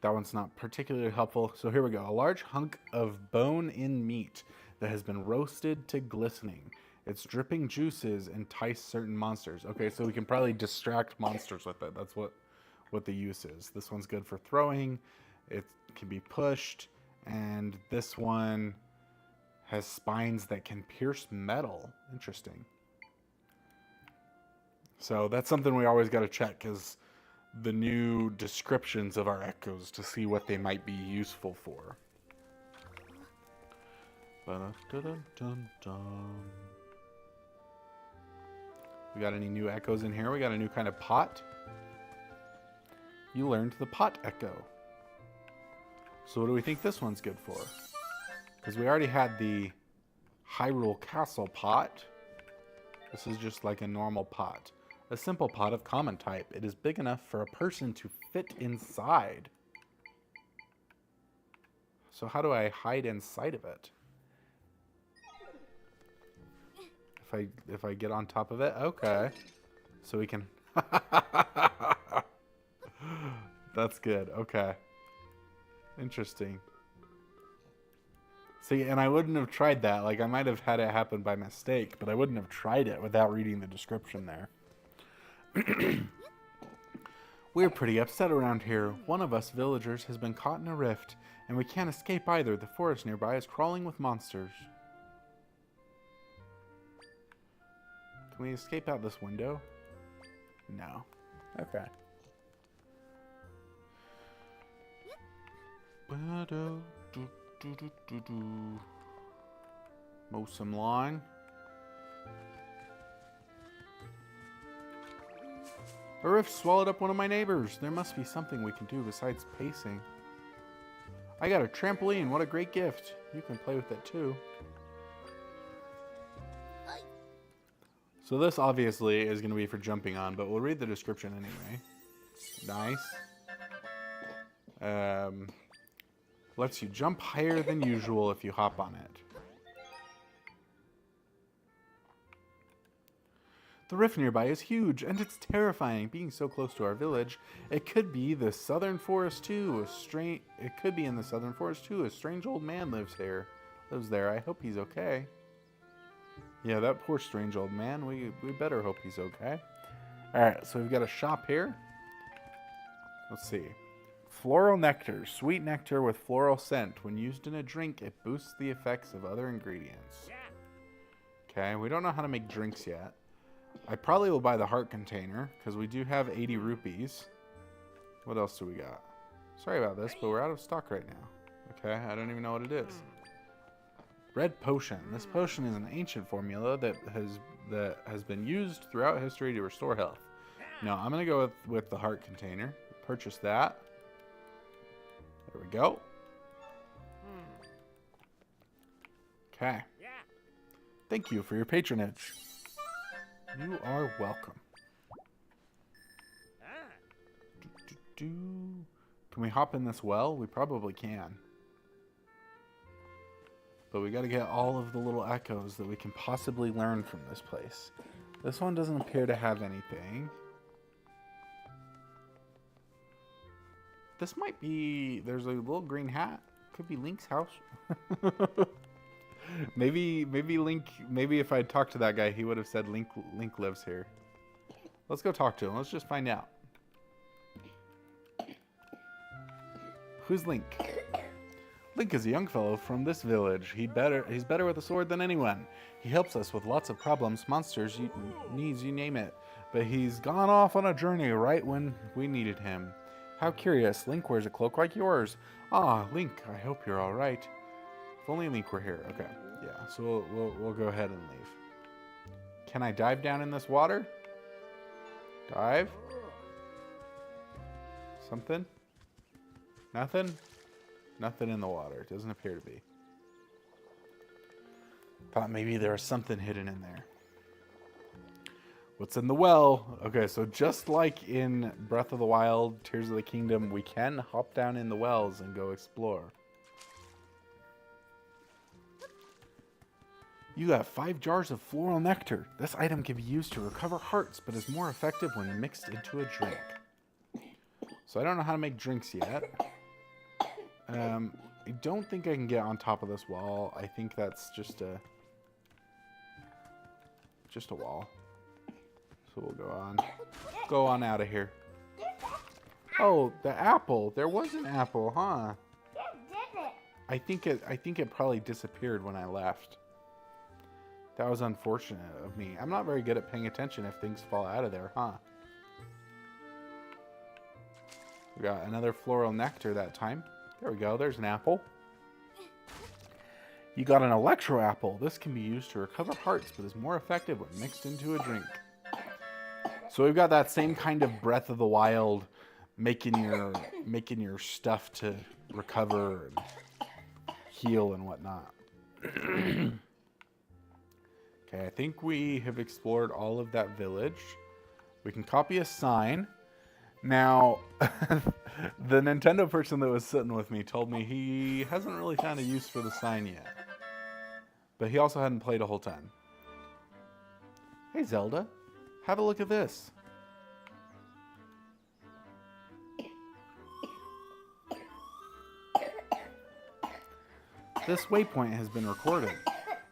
one's not particularly helpful. So here we go. A large hunk of bone-in meat that has been roasted to glistening. Its dripping juices entice certain monsters. Okay, so we can probably distract monsters with it. That's what the use is. This one's good for throwing. It can be pushed. And this one has spines that can pierce metal. Interesting. So that's something we always got to check, is the new descriptions of our echoes to see what they might be useful for. We got any new echoes in here? We got a new kind of pot. You learned the pot echo. So what do we think this one's good for? Because we already had the Hyrule Castle pot. This is just like a normal pot. A simple pot of common type. It is big enough for a person to fit inside. So how do I hide inside of it? If I get on top of it? Okay. So we can... That's good. Okay. Interesting. See, and I wouldn't have tried that. Like, I might have had it happen by mistake, but I wouldn't have tried it without reading the description there. We're pretty upset around here. One of us villagers has been caught in a rift, and we can't escape either. The forest nearby is crawling with monsters. Can we escape out this window? No. Okay. Mow some lawn. A rift swallowed up one of my neighbors. There must be something we can do besides pacing. I got a trampoline. What a great gift. You can play with it too. So this obviously is going to be for jumping on, but we'll read the description anyway. Nice. Lets you jump higher than usual if you hop on it. The rift nearby is huge, and it's terrifying. Being so close to our village, it could be the southern forest too. It could be in the southern forest too. A strange old man lives there. I hope he's okay. Yeah, that poor strange old man. We better hope he's okay. All right, so we've got a shop here. Let's see. Floral nectar, sweet nectar with floral scent. When used in a drink, it boosts the effects of other ingredients. Okay, we don't know how to make drinks yet. I probably will buy the heart container, because we do have 80 rupees. What else do we got? Sorry about this, but we're out of stock right now. Okay, I don't even know what it is. Red potion. This potion is an ancient formula that has been used throughout history to restore health. No, I'm going to go with the heart container. Purchase that. There we go. Okay. Thank you for your patronage. You are welcome. Can we hop in this well? We probably can. But we got to get all of the little echoes that we can possibly learn from this place. This one doesn't appear to have anything. This might be... There's a little green hat. Could be Link's house. Maybe Link... Maybe if I'd talked to that guy, he would have said Link lives here. Let's go talk to him. Let's just find out. Who's Link? Link is a young fellow from this village. He's better with a sword than anyone. He helps us with lots of problems, monsters, needs, you name it. But he's gone off on a journey right when we needed him. How curious. Link wears a cloak like yours. Ah, Link, I hope you're all right. If only Link were here. Okay, yeah, so we'll go ahead and leave. Can I dive down in this water? Dive? Something? Nothing? Nothing in the water. It doesn't appear to be. Thought maybe there was something hidden in there. What's in the well? Okay, so just like in Breath of the Wild, Tears of the Kingdom, we can hop down in the wells and go explore. You got 5 jars of floral nectar. This item can be used to recover hearts, but is more effective when mixed into a drink. So I don't know how to make drinks yet. I don't think I can get on top of this wall. I think that's just a wall. So we'll go on out of here. Oh, the apple. There was an apple, huh? I think it probably disappeared when I left. That was unfortunate of me. I'm not very good at paying attention if things fall out of there, huh? We got another floral nectar that time. There we go. There's an apple. You got an electro apple. This can be used to recover hearts, but is more effective when mixed into a drink. So we've got that same kind of Breath of the Wild, making your stuff to recover and heal and whatnot. Okay, I think we have explored all of that village. We can copy a sign. Now, the Nintendo person that was sitting with me told me he hasn't really found a use for the sign yet. But he also hadn't played a whole ton. Hey Zelda, have a look at this. This waypoint has been recorded.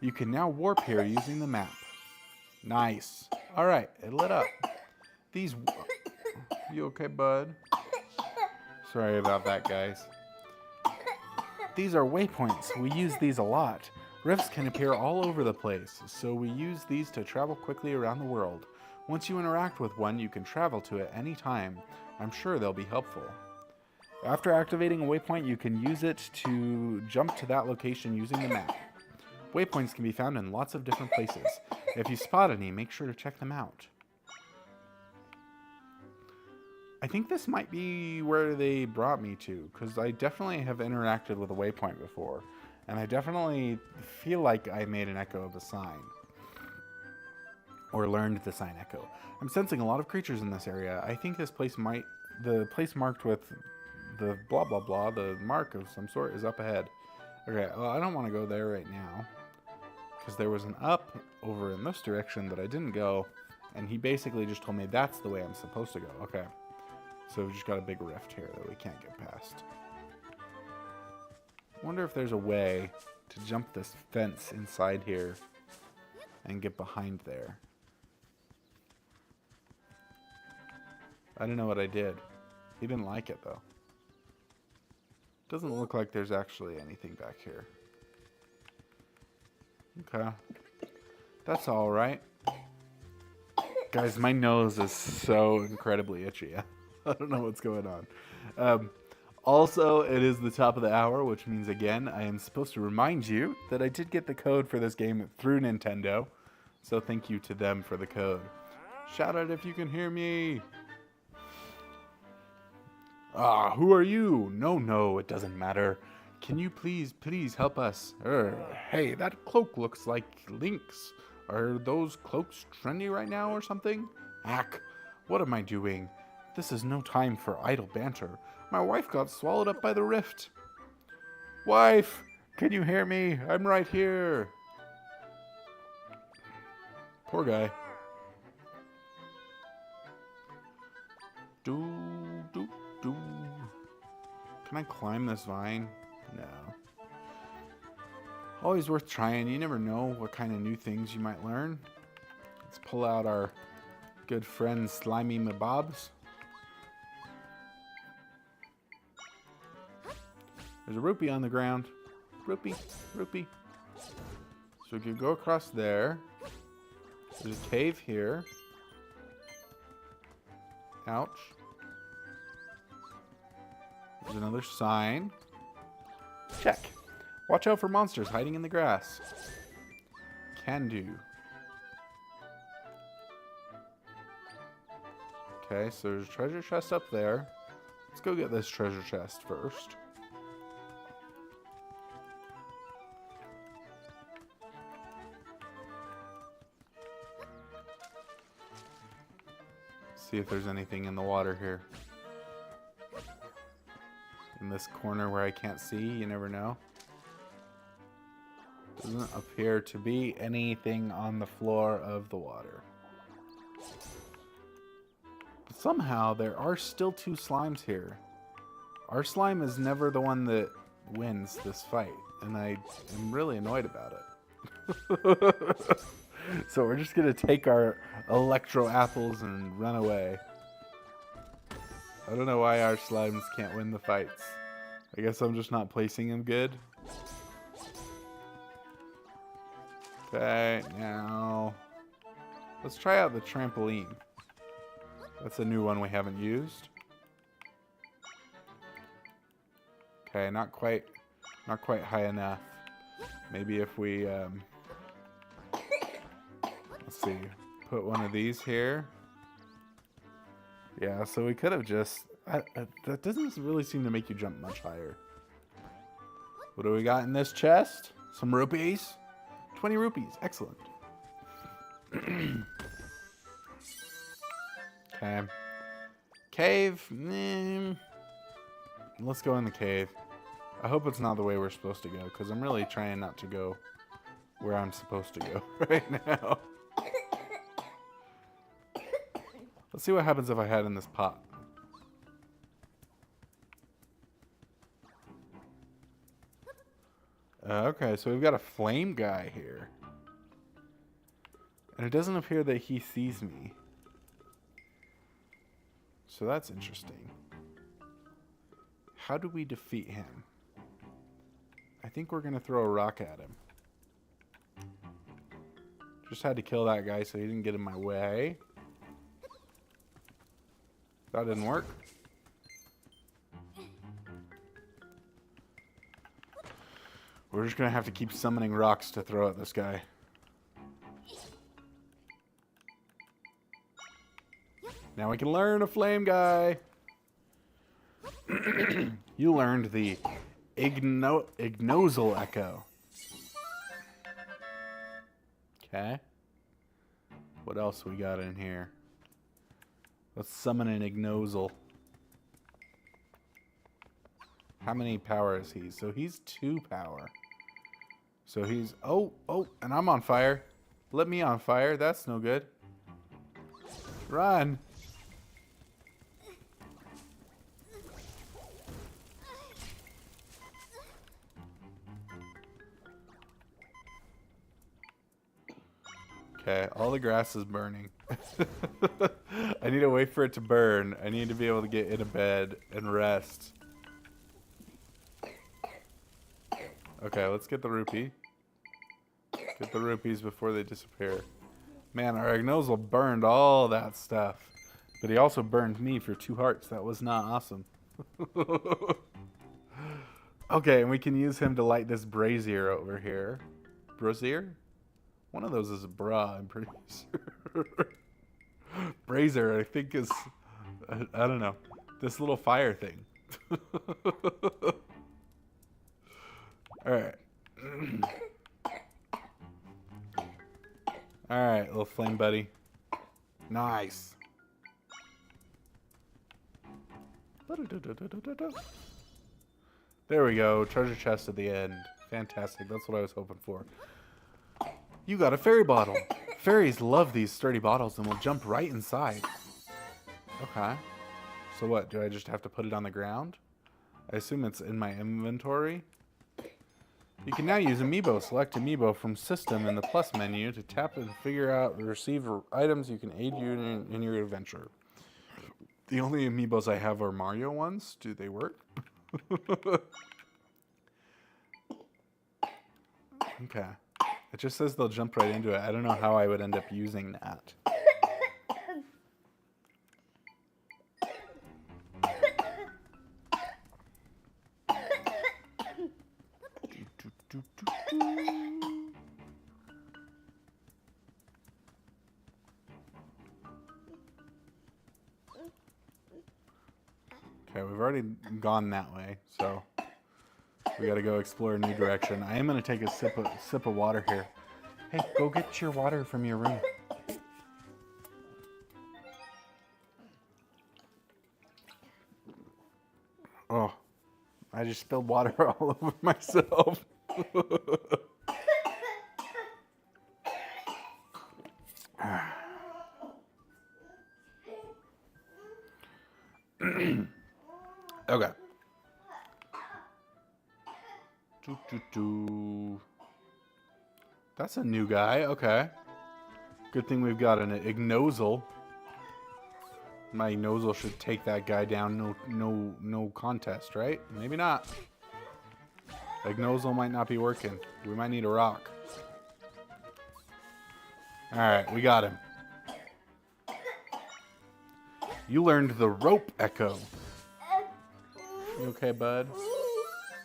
You can now warp here using the map. Nice. Alright, it lit up. These... You okay, bud? Sorry about that, guys. These are waypoints. We use these a lot. Rifts can appear all over the place, so we use these to travel quickly around the world. Once you interact with one, you can travel to it any time. I'm sure they'll be helpful. After activating a waypoint, you can use it to jump to that location using the map. Waypoints can be found in lots of different places. If you spot any, make sure to check them out. I think this might be where they brought me to, because I definitely have interacted with a waypoint before, and I definitely feel like I made an echo of a sign, or learned the sign echo. I'm sensing a lot of creatures in this area. I think this place the place marked with the blah blah blah, the mark of some sort, is up ahead. Okay, well, I don't want to go there right now, because there was an up over in this direction that I didn't go, and he basically just told me that's the way I'm supposed to go. Okay. So we've just got a big rift here that we can't get past. I wonder if there's a way to jump this fence inside here and get behind there. I don't know what I did. He didn't like it, though. Doesn't look like there's actually anything back here. Okay. That's alright. Guys, my nose is so incredibly itchy. I don't know what's going on. Also, it is the top of the hour, which means, again, I am supposed to remind you that I did get the code for this game through Nintendo. So thank you to them for the code. Shout out if you can hear me. Ah, who are you? No, it doesn't matter. Can you please help us? Hey, that cloak looks like Link's. Are those cloaks trendy right now or something? Ack, what am I doing? This is no time for idle banter. My wife got swallowed up by the rift. Wife, can you hear me? I'm right here. Poor guy. Do. Can I climb this vine? No. Always worth trying. You never know what kind of new things you might learn. Let's pull out our good friend Slimy Mabobs. There's a rupee on the ground. Rupee. So we could go across there. There's a cave here. Ouch. There's another sign. Check. Watch out for monsters hiding in the grass. Can do. Okay, so there's a treasure chest up there. Let's go get this treasure chest first. See if there's anything in the water here. In this corner where I can't see, you never know. Doesn't appear to be anything on the floor of the water. But somehow there are still two slimes here. Our slime is never the one that wins this fight, and I am really annoyed about it. So we're just gonna take our electro apples and run away. I don't know why our slimes can't win the fights. I guess I'm just not placing them good. Okay, now let's try out the trampoline. That's a new one we haven't used. Okay, not quite high enough. Maybe if we let's see, put one of these here. Yeah, so we could have just... that doesn't really seem to make you jump much higher. What do we got in this chest? Some rupees? 20 rupees. Excellent. Okay. Cave. Let's go in the cave. I hope it's not the way we're supposed to go, because I'm really trying not to go where I'm supposed to go right now. Let's see what happens if I hide in this pot. Okay, so we've got a flame guy here. And it doesn't appear that he sees me. So that's interesting. How do we defeat him? I think we're going to throw a rock at him. Just had to kill that guy so he didn't get in my way. That didn't work. We're just going to have to keep summoning rocks to throw at this guy. Now we can learn a flame guy. You learned the Ignozel Echo. Okay. What else we got in here? Let's summon an Ignozel. How many power is he? So he's 2 power. So he's... Oh, and I'm on fire. Let me on fire. That's no good. Run. Okay, all the grass is burning. I need to wait for it to burn. I need to be able to get in a bed and rest. Okay, let's get the rupee. Get the rupees before they disappear. Man, our Ignozel burned all that stuff. But he also burned me for 2 hearts. That was not awesome. Okay, and we can use him to light this brazier over here. Brazier? One of those is a bra, I'm pretty sure. Brazier, I think, is... I don't know. This little fire thing. Alright. Alright, little flame buddy. Nice. There we go. Treasure chest at the end. Fantastic. That's what I was hoping for. You got a fairy bottle. Fairies love these sturdy bottles and will jump right inside. Okay. So what? Do I just have to put it on the ground? I assume it's in my inventory. You can now use Amiibo. Select Amiibo from System in the Plus menu to tap and figure out or receive items you can aid you in your adventure. The only Amiibos I have are Mario ones. Do they work? Okay. It just says they'll jump right into it. I don't know how I would end up using that. Okay, we've already gone that way, so we gotta go explore a new direction. I am gonna take a sip of water here. Hey, go get your water from your room. Oh, I just spilled water all over myself. Okay. That's a new guy. Okay. Good thing we've got an Ignozel. My Ignozel should take that guy down. No contest, right? Maybe not. Ignozel might not be working. We might need a rock. Alright, we got him. You learned the rope echo. You okay, bud?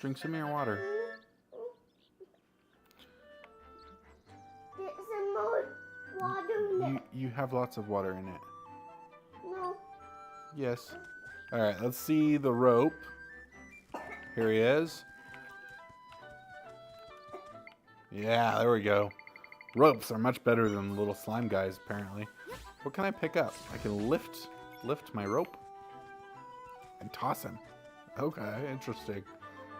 Drink some of your water. There's some more water in it. You have lots of water in it. No. Yes. Alright, let's see the rope. Here he is. Yeah, there we go. Ropes are much better than little slime guys, apparently. What can I pick up? I can lift my rope and toss him. Okay, interesting.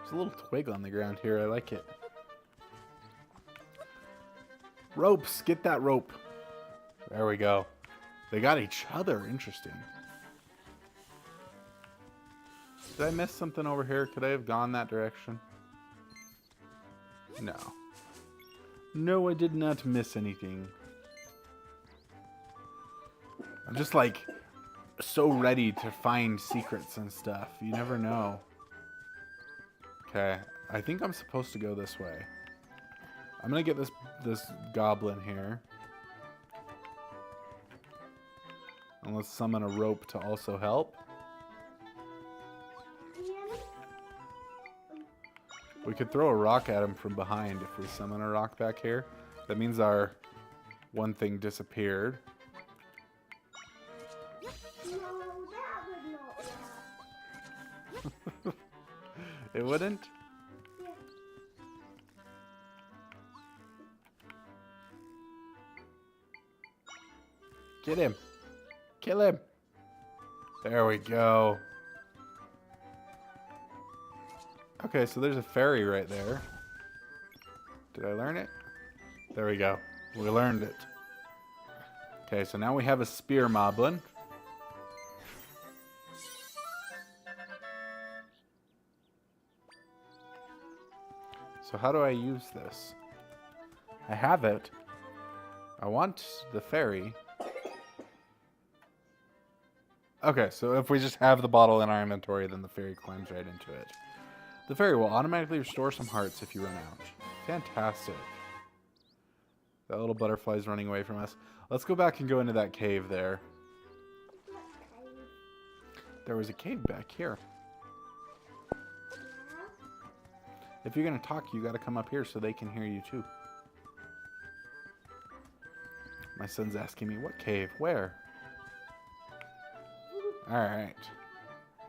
There's a little twig on the ground here. I like it. Ropes. Get that rope. There we go. They got each other. Interesting. Did I miss something over here? Could I have gone that direction? No. No, I did not miss anything. I'm just like so ready to find secrets and stuff. You never know. Okay, I think I'm supposed to go this way. I'm gonna get this goblin here. And let's summon a rope to also help. We could throw a rock at him from behind if we summon a rock back here. That means our one thing disappeared. No, that would not work. It wouldn't? Yeah. Get him. Kill him. There we go. Okay, so there's a fairy right there. Did I learn it? There we go. We learned it. Okay, so now we have a spear moblin. So how do I use this? I have it. I want the fairy. Okay, so if we just have the bottle in our inventory, then the fairy climbs right into it. The fairy will automatically restore some hearts if you run out. Fantastic. That little butterfly's running away from us. Let's go back and go into that cave there. There was a cave back here. If you're going to talk, you got to come up here so they can hear you too. My son's asking me, what cave? Where? Alright.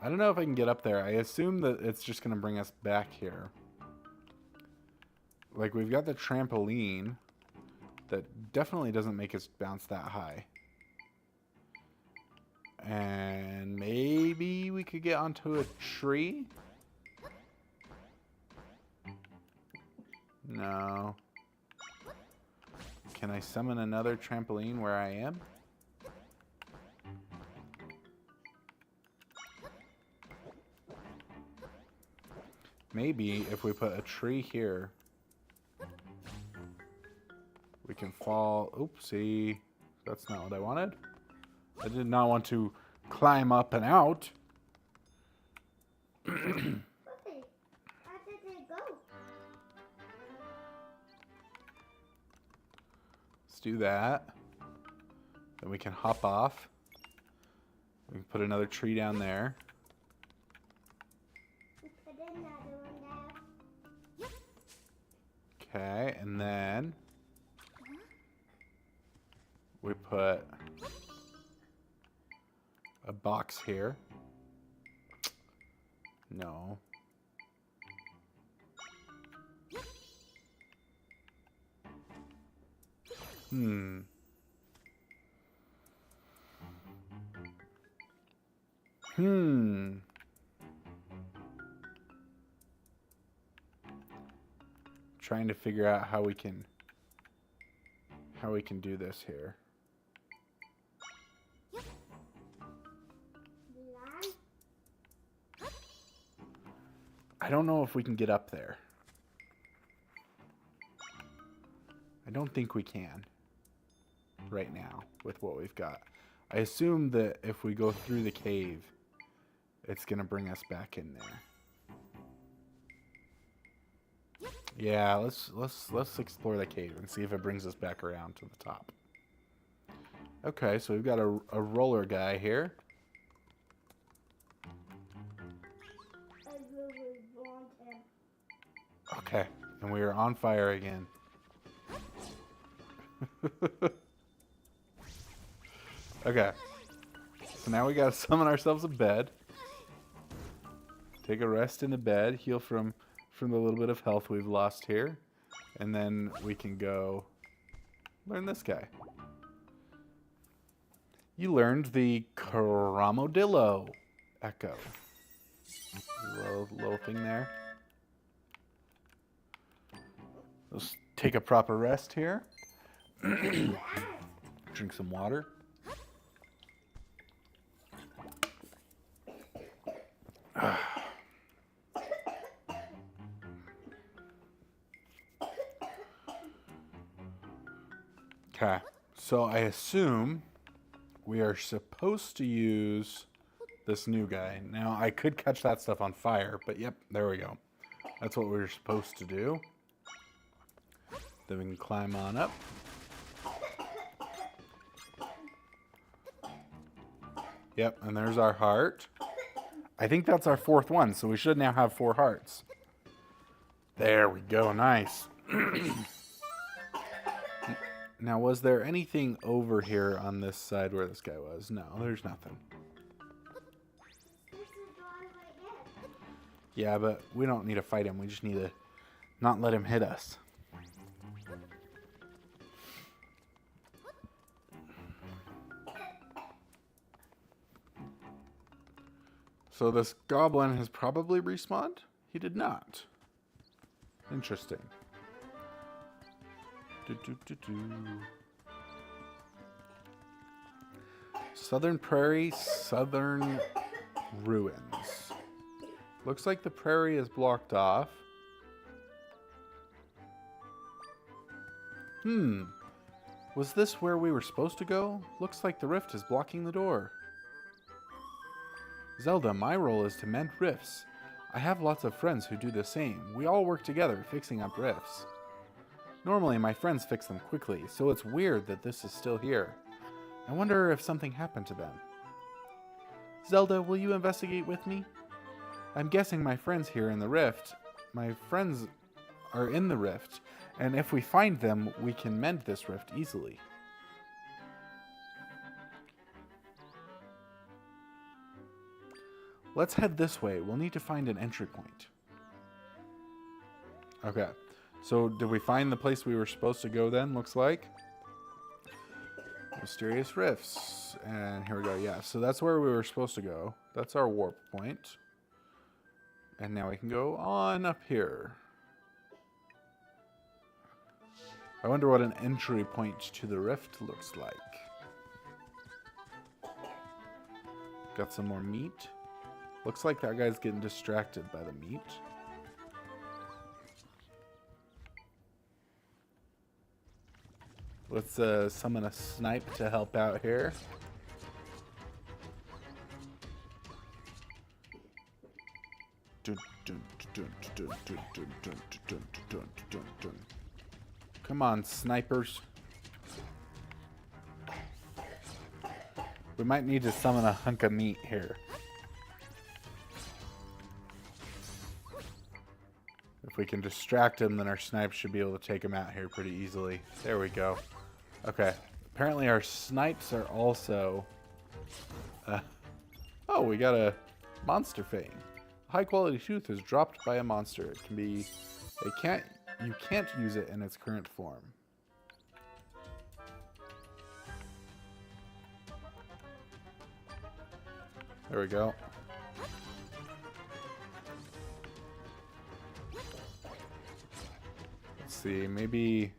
I don't know if I can get up there. I assume that it's just going to bring us back here. Like, we've got the trampoline that definitely doesn't make us bounce that high. And maybe we could get onto a tree? No. Can I summon another trampoline where I am? Maybe if we put a tree here, we can fall. Oopsie. That's not what I wanted. I did not want to climb up and out. How did it go? Let's do that. Then we can hop off. We can put another tree down there. Put another one there. Okay, and then we put a box here. No. Hmm. Trying to figure out how we can do this here. I don't know if we can get up there. I don't think we can right now with what we've got. I assume that if we go through the cave, it's going to bring us back in there. Yeah, let's explore the cave and see if it brings us back around to the top. Okay, so we've got a roller guy here. I really want him. Okay, and we are on fire again. Okay, so now we gotta summon ourselves a bed. Take a rest in the bed, heal from the little bit of health we've lost here, and then we can go learn this guy. You learned the Caramodillo Echo. Little thing there. Let's take a proper rest here. Drink some water. Okay. So I assume we are supposed to use this new guy. Now, I could catch that stuff on fire, but yep, there we go. That's what we were supposed to do. Then we can climb on up. Yep, and there's our heart. I think that's our 4th one, so we should now have 4 hearts. There we go, nice. Now, was there anything over here on this side where this guy was? No, there's nothing. Yeah, but we don't need to fight him. We just need to not let him hit us. So this goblin has probably respawned? He did not. Interesting. Southern Prairie, Southern Ruins. Looks like the prairie is blocked off. Was this where we were supposed to go? Looks like the rift is blocking the door. Zelda, my role is to mend rifts. I have lots of friends who do the same. We all work together fixing up rifts. Normally, my friends fix them quickly, so it's weird that this is still here. I wonder if something happened to them. Zelda, will you investigate with me? I'm guessing my friends here in the rift. My friends are in the rift, and if we find them, we can mend this rift easily. Let's head this way. We'll need to find an entry point. Okay. So, did we find the place we were supposed to go then, looks like? Mysterious rifts. And here we go. Yeah, so that's where we were supposed to go. That's our warp point. And now we can go on up here. I wonder what an entry point to the rift looks like. Got some more meat. Looks like that guy's getting distracted by the meat. Let's summon a snipe to help out here. Come on, snipers. We might need to summon a hunk of meat here. If we can distract him, then our snipe should be able to take him out here pretty easily. There we go. Okay. Apparently our snipes are also... oh, we got a monster fang. A high-quality tooth is dropped by a monster. It can be... You can't use it in its current form. There we go. Let's see, maybe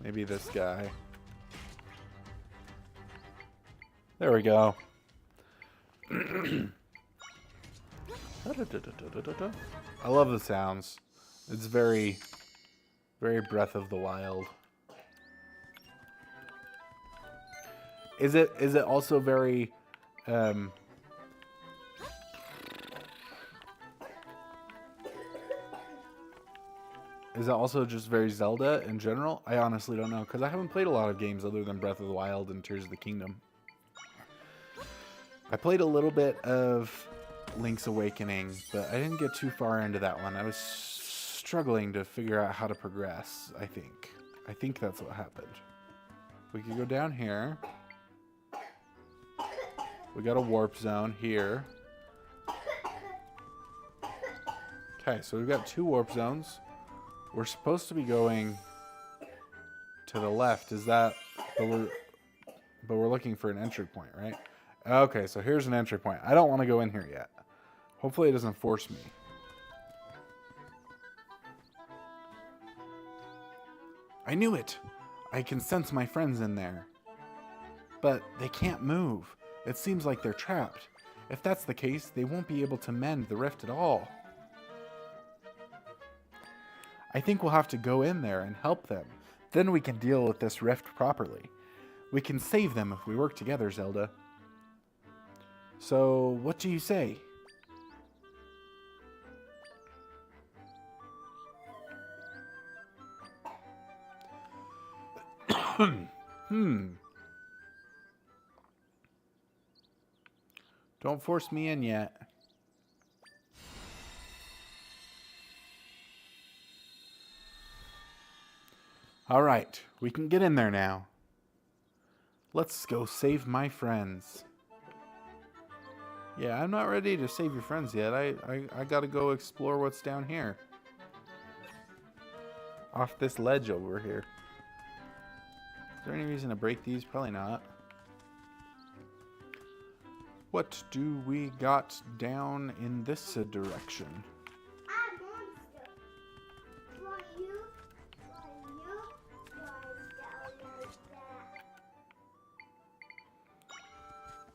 this guy. There we go. I love the sounds. It's very, very Breath of the Wild. Is it also very is it also just very Zelda in general? I honestly don't know, because I haven't played a lot of games other than Breath of the Wild and Tears of the Kingdom. I played a little bit of Link's Awakening, but I didn't get too far into that one. I was struggling to figure out how to progress, I think. I think that's what happened. We could go down here. We got a warp zone here. Okay, so we've got 2 warp zones. We're supposed to be going to the left. Is that... But we're looking for an entry point, right? Okay, so here's an entry point. I don't want to go in here yet. Hopefully it doesn't force me. I knew it! I can sense my friends in there. But they can't move. It seems like they're trapped. If that's the case, they won't be able to mend the rift at all. I think we'll have to go in there and help them. Then we can deal with this rift properly. We can save them if we work together, Zelda. So, what do you say? Don't force me in yet. All right, we can get in there now. Let's go save my friends. Yeah, I'm not ready to save your friends yet. I gotta go explore what's down here. Off this ledge over here. Is there any reason to break these? Probably not. What do we got down in this direction?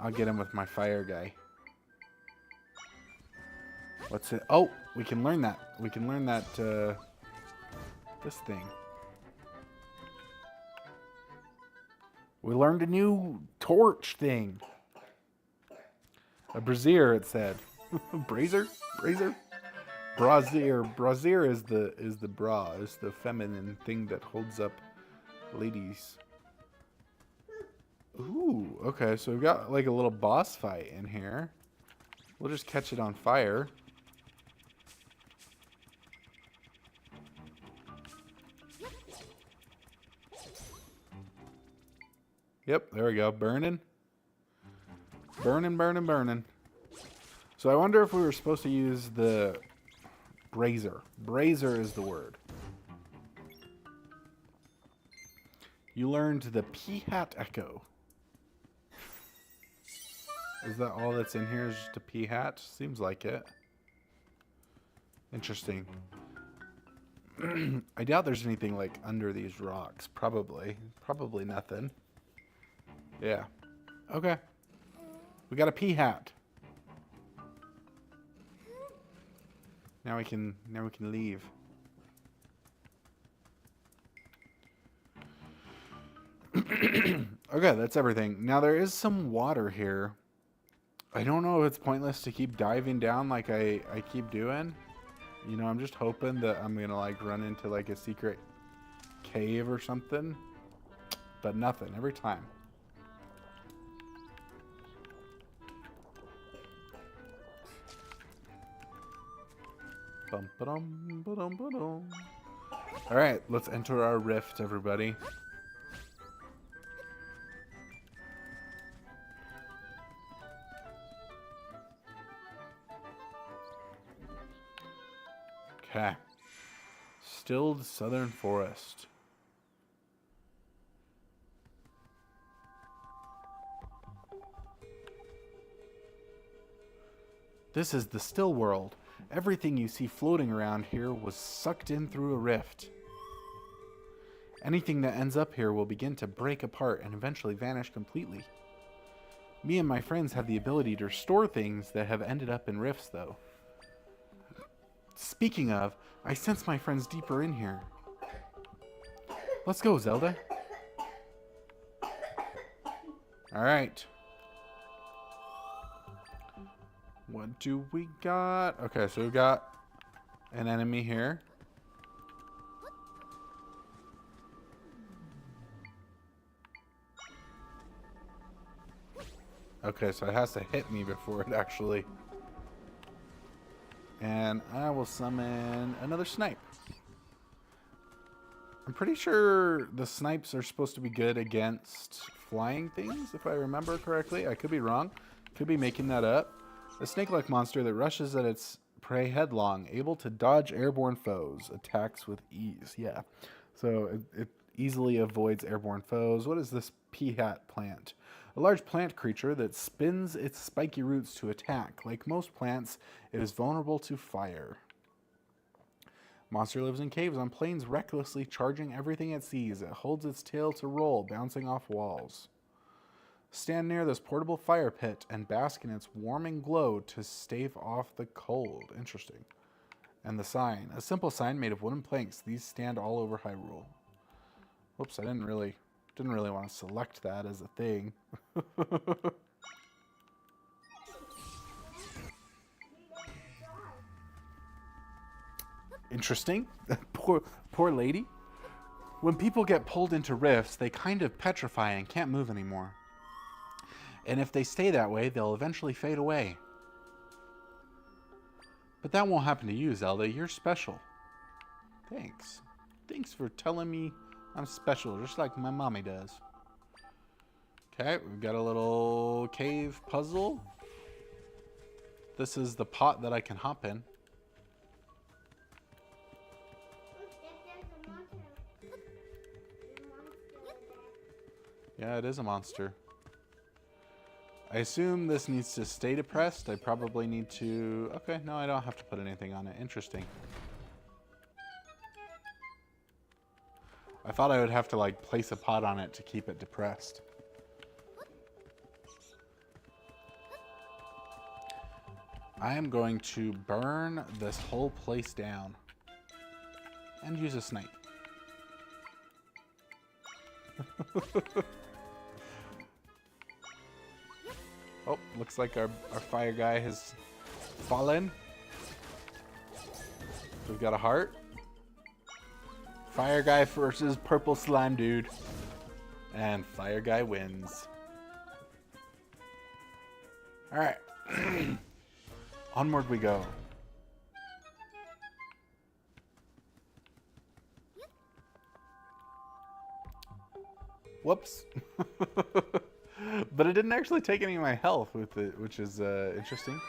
I'll get him with my fire guy. What's it? Oh, we can learn that. We can learn that, this thing. We learned a new torch thing. A brazier, it said. Brazier? Brazier? Brazier. Brazier is the bra. Is the feminine thing that holds up ladies. Ooh, okay, so we've got like a little boss fight in here. We'll just catch it on fire. Yep, there we go. Burning. Burning, burning, burning. So I wonder if we were supposed to use the brazier. Brazier is the word. You learned the P-hat echo. Is that all that's in here is just a P-hat? Seems like it. Interesting. I doubt there's anything like under these rocks. Probably. Probably nothing. Yeah. Okay. We got a P-hat. Now we can leave. Okay, that's everything. Now there is some water here. I don't know if it's pointless to keep diving down like I keep doing. You know, I'm just hoping that I'm gonna like run into like a secret cave or something. But nothing every time. Bum, ba-dum, ba-dum, ba-dum. All right, let's enter our rift, everybody. Okay. Stilled southern forest. This is the still world. Everything you see floating around here was sucked in through a rift. Anything that ends up here will begin to break apart and eventually vanish completely. Me and my friends have the ability to restore things that have ended up in rifts, though. Speaking of, I sense my friends deeper in here. Let's go, Zelda. Alright. What do we got? Okay, so we've got an enemy here. Okay, so it has to hit me before it actually... And I will summon another snipe. I'm pretty sure the snipes are supposed to be good against flying things, if I remember correctly. I could be wrong. Could be making that up. A snake-like monster that rushes at its prey headlong, able to dodge airborne foes, attacks with ease. Yeah, so it easily avoids airborne foes. What is this P-hat plant? A large plant creature that spins its spiky roots to attack. Like most plants, it is vulnerable to fire. Monster lives in caves on plains, recklessly charging everything it sees. It holds its tail to roll, bouncing off walls. Stand near this portable fire pit and bask in its warming glow to stave off the cold. Interesting. And the sign. A simple sign made of wooden planks. These stand all over Hyrule. Whoops, I didn't really want to select that as a thing. Interesting. Poor lady. When people get pulled into rifts, they kind of petrify and can't move anymore. And if they stay that way, they'll eventually fade away. But that won't happen to you, Zelda. You're special. Thanks. Thanks for telling me I'm special, just like my mommy does. Okay, we've got a little cave puzzle. This is the pot that I can hop in. Yeah, it is a monster. I assume this needs to stay depressed. I probably need to... Okay, no, I don't have to put anything on it. Interesting. I thought I would have to, like, place a pot on it to keep it depressed. I am going to burn this whole place down. And use a snipe. Oh, looks like our fire guy has fallen. We've got a heart. Fire guy versus purple slime dude. And fire guy wins. Alright. Onward we go. Whoops. But it didn't actually take any of my health with it, which is interesting.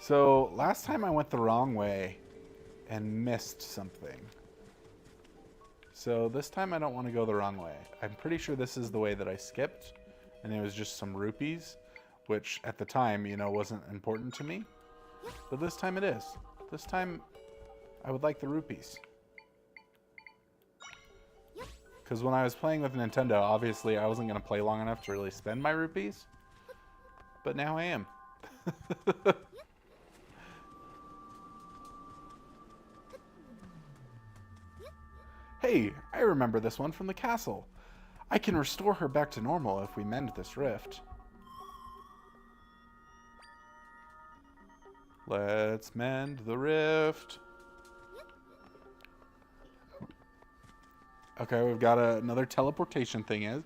So last time I went the wrong way and missed something. So this time I don't want to go the wrong way. I'm pretty sure this is the way that I skipped, and it was just some rupees, which at the time, you know, wasn't important to me. But this time it is. This time I would like the rupees. Because when I was playing with Nintendo, obviously I wasn't going to play long enough to really spend my rupees. But now I am. Hey, I remember this one from the castle. I can restore her back to normal if we mend this rift. Let's mend the rift. Okay, we've got another teleportation thing.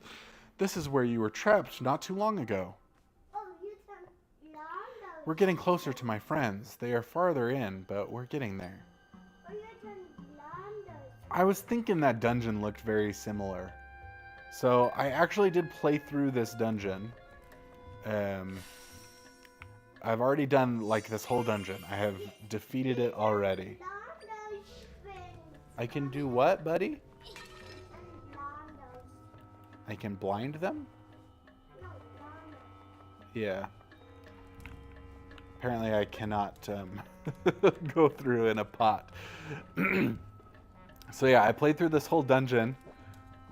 This is where you were trapped not too long ago. We're getting closer to my friends. They are farther in, but we're getting there. I was thinking that dungeon looked very similar. So I actually did play through this dungeon. I've already done like this whole dungeon. I have defeated it already. I can do what, buddy? I can blind them? Yeah. Apparently I cannot go through in a pot. So yeah, I played through this whole dungeon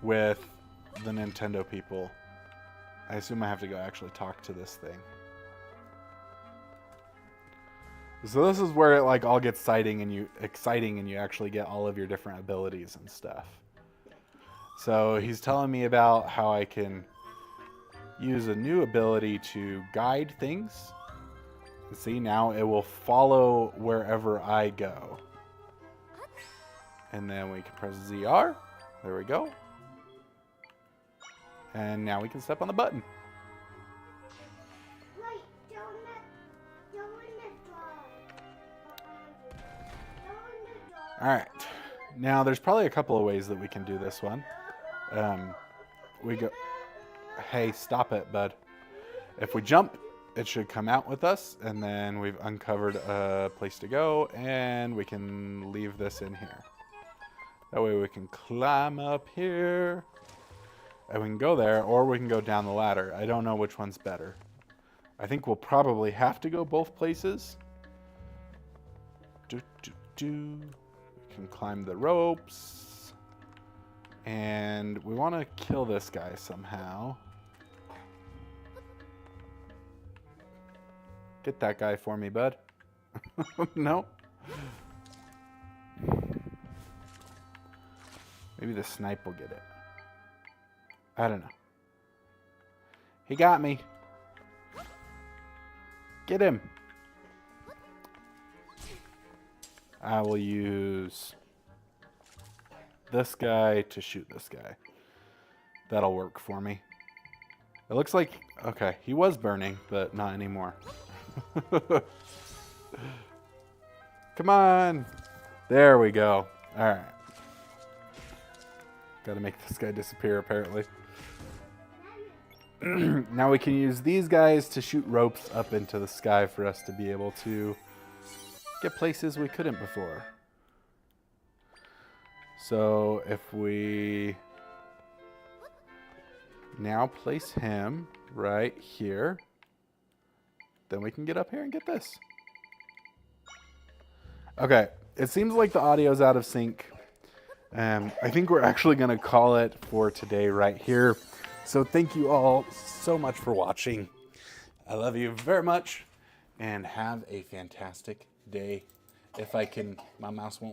with the Nintendo people. I assume I have to go actually talk to this thing. So this is where it like all gets exciting and you actually get all of your different abilities and stuff. So he's telling me about how I can use a new ability to guide things. See, now it will follow wherever I go. And then we can press ZR. There we go. And now we can step on the button. Alright. Now, there's probably a couple of ways that we can do this one. We go... Hey, stop it, bud. If we jump, it should come out with us, and then we've uncovered a place to go, and we can leave this in here. That way we can climb up here, and we can go there, or we can go down the ladder. I don't know which one's better. I think we'll probably have to go both places. We can climb the ropes. And we want to kill this guy somehow. Get that guy for me, bud. No? Maybe the snipe will get it. I don't know. He got me. Get him. I will use this guy to shoot this guy. That'll work for me. It looks like, okay, he was burning, but not anymore. Come on. There we go. All right. Got to make this guy disappear, apparently. Now we can use these guys to shoot ropes up into the sky for us to be able to get places we couldn't before. So if we now place him right here, then we can get up here and get this. Okay, it seems like the audio's out of sync. I think we're actually going to call it for today right here. So thank you all so much for watching. I love you very much and have a fantastic day. If I can, my mouse won't